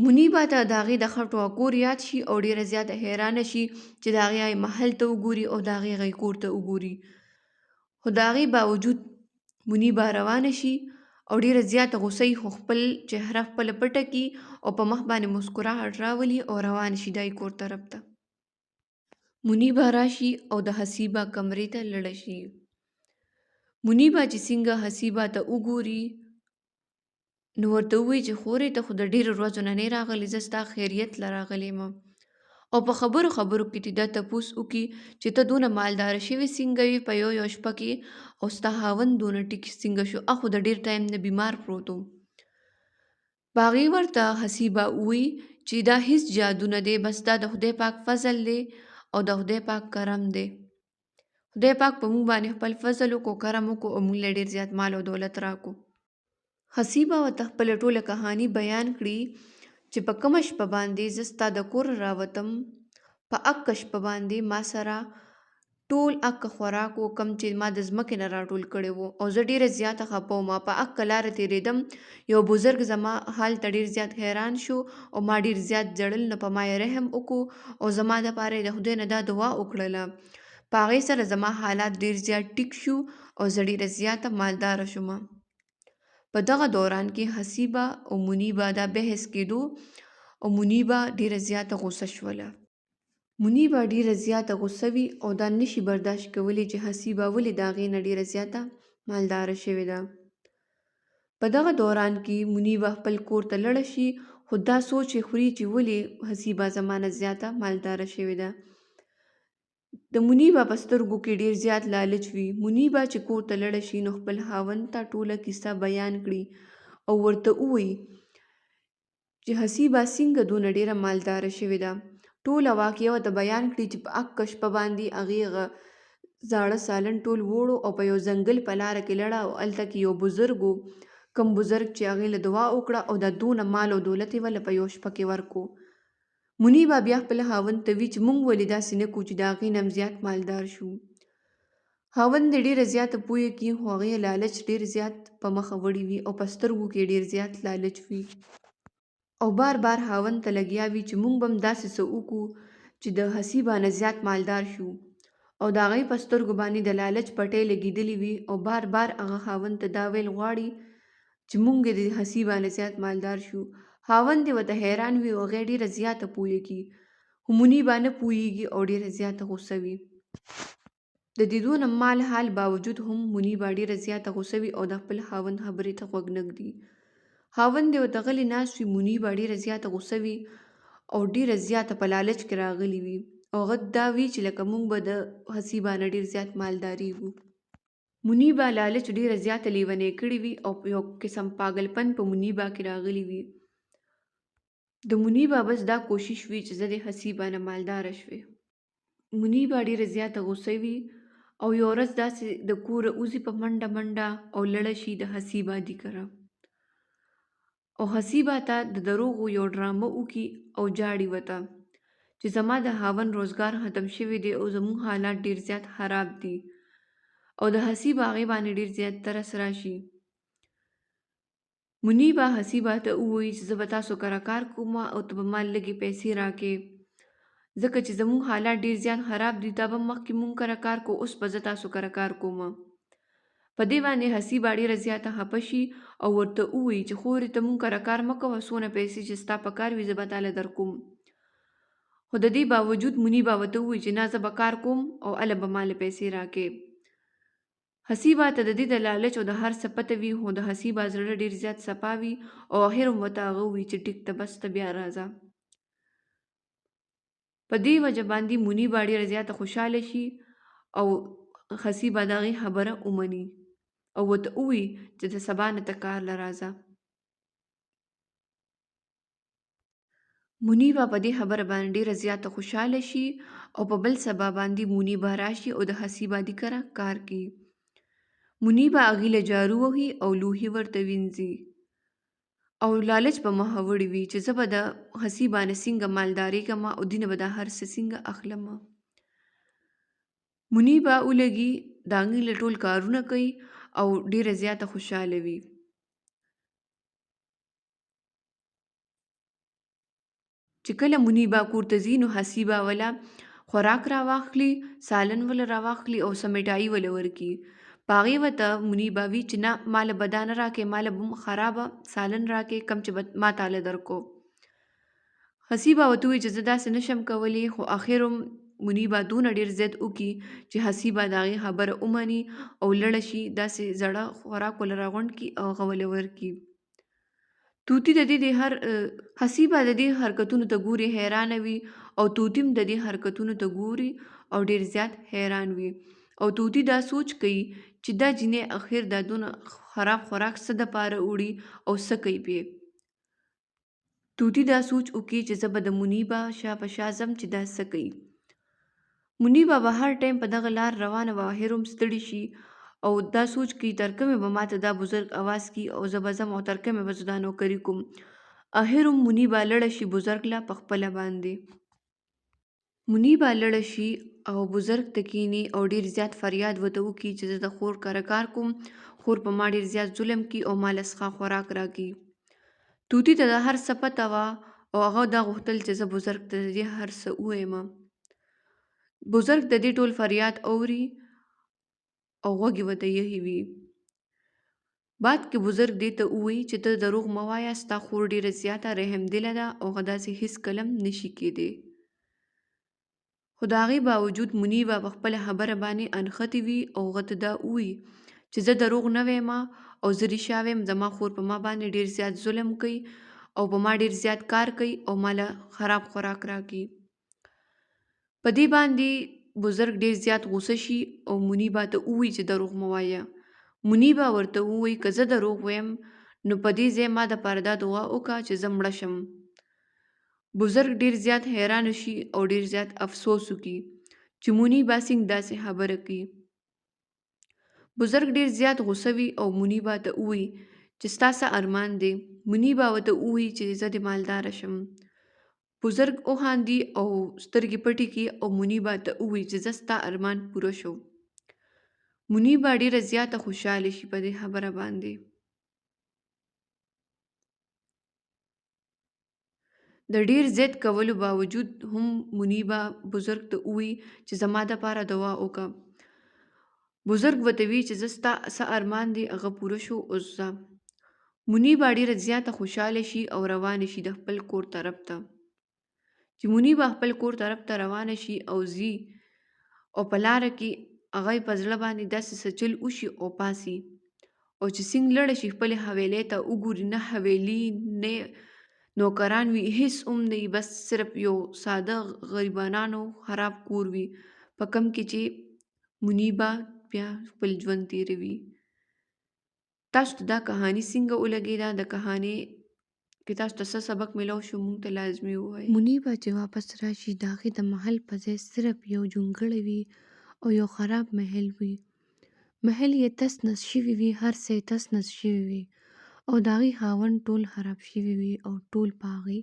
منیبه ته د هغې د خټو کور یاد شي او ډېره زیاته حیرانه شي چې د هغې محل ته وګوري او د هغې کور ته وګوري. خو د هغې باوجود منیبه روانه شي او ډېره زیاته غوسه یي خو خپل چهره خپله پټه کړي او په مخ باندې مسکراهټ راولي او روان شي د هغې کور طرف ته. منیبه راشي او د حسیبه کمرې ته لاړه شي. منیبا چې څنګه حسیبا ته وګوري نو ورته ووایي چې خورې ته خو د ډېرو ورځو نه نه راغلې، زه ستا خیریت له راغلی یم. او په خبرو خبرو کې دې دا تپوس وکړي چې ته دونه مالداره شوې څنګه وې په یو شپه کې، او ستا خاوند دونه ټیک څنګه شو، اخو د ډېر ټایم نه بیمار پروت و. په هغې ورته حسیبه ووایي چې دا هیڅ جادو نه دی، بس دا د خدای پاک فضل دی او د خدای پاک کرم دی. خدای پاک په موږ باندې خپل فضل وکړو، کرم وکړو او موږ له ډېر زیات مال او دولت راکړو. حسیبه ورته خپله ټوله کهاني بیان کړي چې په کومه شپه باندې زه ستا د کور راوتم، په اکه شپه باندې ما سره ټول اکه خوراک و کم چې ما د ځمکې نه راټول کړی و، او زه ډېره زیاته خفه وم. په اکه لاره تېرېدم، یو بزرګ زما حال ته ډېر زیات حیران شو او ما ډېر زیات ژړل، نو په ما یې رحم وکړو او زما دپاره یې د خدای نه دا دعا وکړله. په هغې سره زما حالات ډېر زیات ټیک شو او زه ډېره زیاته مالداره شومه. په دغه دوران کې حسیبه او منیبه دا بحث کېدو او منیبه ډېره زیاته غوسه شوله. منیبه ډېره زیاته غوسه وي او دا نشي برداشت کولی چې حسیبه ولې د هغې نه ډېره زیاته مالداره شوې ده. په دغه دوران کې منیبه خپل کور ته لاړه شي، خو دا سوچ یې خوري چې ولې حسیبه زما نه زیاته مالداره شوې ده. د منیبه په سترګو کې ډېر زیات لالچ وي. منیبه چې کور ته لاړه شي نو خپل خاوند ته ټوله کیسه بیان کړي او ورته ووایي چې حسیبه څنګه دونه ډېره مالداره شوې ده. ټوله واقعه ورته بیان کړي چې په اکه شپه باندې هغې زاړه سالن ټول وړو او په یو ځنګل په لاره کې لاړه او هلته کې یو بزرګ و، کوم بزرګ چې هغې له دعا وکړه او دا دونه مال او دولت یې ورله په یو شپه کې ورکړو. منیبه بیا خپل خاوند ته وي چې موږ ولې داسې نه کوو چې د هغې نه هم زیات مالدار شو. خاوند یې ډېره زیاته پوهه کړي، خو هغې لالچ ډېر زیات په مخه وړی وي او په سترګو کې ډېر زیات لالچ وي، او بار بار خاوند ته لګیا وي چې موږ به هم داسې څه وکړو چې د حسیبه نه زیات مالدار شو، او د هغې په سترګو باندې د لالچ پټۍ لګېدلې وي، او بار بار هغه خاوند ته دا ویل غواړي چې موږ د حسیبه نه زیات مالدار شو. خاوند یې ورته حیران وي او هغې ډېره زیاته پوهه کړي، خو منیبه نه پوهېږي او ډېره زیاته غوسه وي. د دې دونه مال حال باوجود هم منیبه ډېره زیاته غوسه وي او د خپل خاوند خبرې ته غوږ نه ږدي. خاوند یې ورته غلی ناست وي، منیبه ډېره زیاته غوسه وي او ډېره زیاته په لالچ کې راغلي وي، او هغه دا وي چې لکه موږ به د حسیبه نه ډېر زیات مالدارېږو. منیبه لالچ ډېره زیاته لیونۍ کړې وي او یو قسم پاگلپن په منیبه کې راغلی وي. د منیبه بس دا کوشش وي چې زه د حسیبه نه مالداره شوې. منیبه ډېره زیاته غوسه وي او یو ورځ داسې د کوره وځي په منډه منډه او لاړه شي د حسیبه دي کره، او حسیبه ته د دروغو یو ډرامه وکړي او جاړي ورته چې زما د خاوند روزګار ختم شوی دی او زموږ حالات ډېر زیات خراب دي، او د حسیبه هغې باندې ډېر زیات ترس راشي. منیبه حسیبه ته ووایي چې زه به تاسو کره کار کوم او ته به ما لږې پیسې راکې، ځکه چې زموږ حالات ډېر زیات خراب دي. دا به مخکې موږ کره کار کو، اوس به زه تاسو کره کار کوم. په دې باندې حسیبه ډېره زیاته خفه شي او ورته ووایي چې خورې ته موږ کره کار مه کوه، څونه پیسې چې ستا په کار وي زه به تاله درکوم. خو د دې باوجود منیبه ورته ووایي چې نه، زه به کار کوم او هله به ماله پیسې راکې. حسیبه ته د دې د لالچ او د هر څه پته وي، خو د حسیبه زړه ډېر زیات صفا وي او اخر هم ورته هغه ووایي چې ټیک ته بس ته بیا راځه. په دې وجه باندې منیبه ډېره زیاته خوشحاله شي او حسیبه د هغې خبره ومني او ورته ووایي چې د سبا نه ته کار له راځه. منیبه په دې خبره باندې ډېره زیاته خوشحاله شي او په بل سبا باندې منیبه راشي او د حسیبه دي کره کار کوي. منیبه هغې له جارو وهي او لوښي ورته وینځي او لالچ په مخه وړی وي چې زه به د حسیبه نه څنګه مالدارېږم او دینه به دا هر څه څنګه اخلم. منیبه ولګي د هغې له ټول کارونه کوي او ډېره زیاته خوشحاله وي. چې کله منیبه کور ته ځي نو حسیبه وله خوراک راواخلي، سالن وله راواخلي او څه مټایي وله ورکړي. په هغې ورته منیبه وي چې نه، ماله به دا نه راکې، ماله به خرابه سالن راکې کم چې به ما تاله درکو. حسیبه ورته ووایي چې زه داسې نشم کولی، خو اخر هم منیبا دونه ډېر ضد وکړي چې حسیبه د هغې خبره ومني او لړه شي، داسې زړه خوراک ولې راغونډ کړي او هغه ولې ورکړي. طوطي د دې حسیبه د دې حرکتونو ته ګوري، حیرانه وي، او طوطي هم د دې حرکتونو ته ګوري او ډېر زیات حیران وي. او طوطي دا سوچ کوي چې دا جینۍ اخر دا دونه خراب خوراک څه دپاره وړي او څه کوي پې. طوطي دا سوچ وکړي چې زه به د منیبا شا په شا ځم چې دا څه کوي. منیبا به هر ټایم په دغه لار روانه وه، اخر هم ستړي شي او دا سوچ کوي تر کومې به ماته دا بزرګ اواز کړي او زه به ځم او تر کومې به زه دا نوکري کوم. اخر هم منیبا لړه شي بزرګ له په خپله باندې. منیبا لړه شي او بزرګ ته کښېني او ډېر زیات فریاد ورته وکړي چې زه د خور کره کار کوم، خور په ما ډېر زیات ظلم کوي او ما له څخه خوراک راکوي. طوطي ته دا هر څه پته وه او هغه دا غوښتل چې زه بزرګ ته د دې هر څه ووایم. بزرګ د دې ټول فریاد اوري او غوږ یې ورته یخې وي. بعد کې بزرګ دې ته ووایي چې ته دروغ مه وایه، ستا خور ډېره زیاته رحم دله ده او هغه داسې هېڅکله هم نشي کېدی. خو د هغې باوجود منیبا په خپله خبره باندې انښتې وي او هغه ته دا ووایي چې زه دروغ نه وایم او زه رښتیا وایم، زما خور په ما باندې ډېر زیات ظلم کوي او په ما ډېر زیات کار کوي او ما له خراب خوراک راکوي. په دې باندې بزرګ ډېر زیات غوسه شي او منیبا ته ووایي چې دروغ مه وایه. منیبا ورته ووایي که زه دروغ وایم نو په دې ځای ما دپاره دا دعا وکړه چې زه مړه شم. بزرګ ډېر زیات حیرانه شي او ډېر زیات افسوس وکړي چې منیبا څنګه داسې خبره کوي. بزرګ ډېر زیات غوسه وي او منیبا ته ووایي چې ستا څه ارمان دی. منیبا ورته ووایي چې زه د مالداره شم. بزرګ وخاندي او سترګې پټې کړي او منیبا ته ووایي چې زه ستا ارمان پوره شو. منیبا ډېره زیاته خوشحاله شي په دې خبره باندې. د ډېر ضد کولو باوجود هم منیبا بزرګ ته ووایي چې زما دپاره دعا وکړه. بزرګ ورته وایي چې زه ستا څه ارمان دی هغه پوره شو، اوس ځه. منیبا ډېره زیاته خوشحاله شي او روانه شي د خپل کور طرف ته. چې منیبا خپل کور طرف ته روانه شي او ځي او په لاره کې هغه په زړه باندې داسې څه چل وشي او پاسي او چې څنګه لاړه شي خپلې حویلۍ ته وګوري، نه حویلي نه نوکران وي، هېڅ هم نه وي، بس صرف یو ساده غریبانانو خراب کور وي په کوم کې چې منیبا بیا خپل ژوند تېروي. تاسو ته دا کهاني څنګه ولګېده؟ د کهاني کې تاسو ته څه سبق میلاو شو موږ ته لازمي ووایئ. منیبا چې واپس راشي د هغې د محل په ځای صرف یو جونګړه وي او یو خراب محل وي. محل یې تس نس شوي وي، هر څه یې تس نس شوي وي او د هغې خاوند ټول خراب شوي وي او ټول په هغې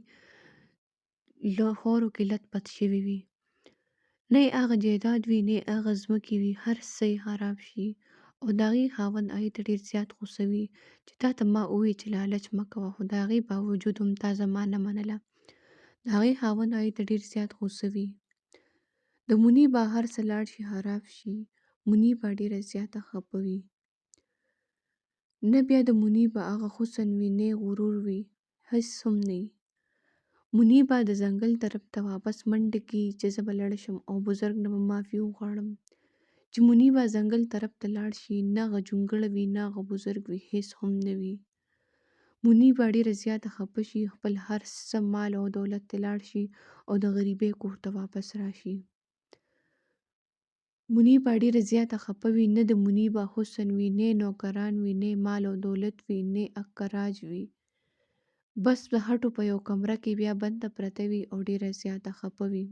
خاورو کې لت پت شوي وي. نه یې هغه جایداد وي نه یې هغه ځمکې وي، هر څه یې خراب شي او د هغې خاوند هغې ته ډېر زیات غوسه وي چې تا ته ما وویل چې لالچ مه کوه، خو د هغې باوجود هم تا زما نه منله. د هغې خاوند هغې ته ډېر زیات غوسه وي. د منیبا هر څه لاړ شي، خراب شي. منیبا ډېره زیاته خفه وي. نه بیا د منیبا هغه حسن وي نه غرور وي، هېڅ هم نه وي. منیبا د ځنګل طرف ته واپس منډه کړي چې زه به لاړه شم او بزرګ نه به معافي وغواړم. چې منیبا ځنګل طرف ته لاړ شي، نه هغه جونګړه وي نه هغه بزرګ وي، هېڅ هم نه وي. منیبا ډېره زیاته خفه شي، خپل هر څه مال او دولت ته لاړ شي او د غریبۍ کور ته واپس راشي. منیبا ډېره زیاته خفه وي، نه د منیبا حسن وي نه نوکران وي نه مال او دولت وي نه اکراج وي، بس د هټو په یو کمره کې بیا بنده پرته وي او ډېره زیاته خفه وي.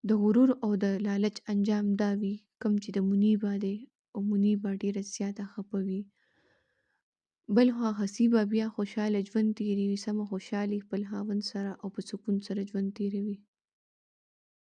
د غرور او د لالچ انجام دا وي کوم چې د منیبا دی او منیبا ډېره زیاته خفه وي. بل خوا حسیبه بیا خوشحاله ژوند تېروي، سمه خوشحالي خپل خاوند سره او په سکون سره ژوند تېروي.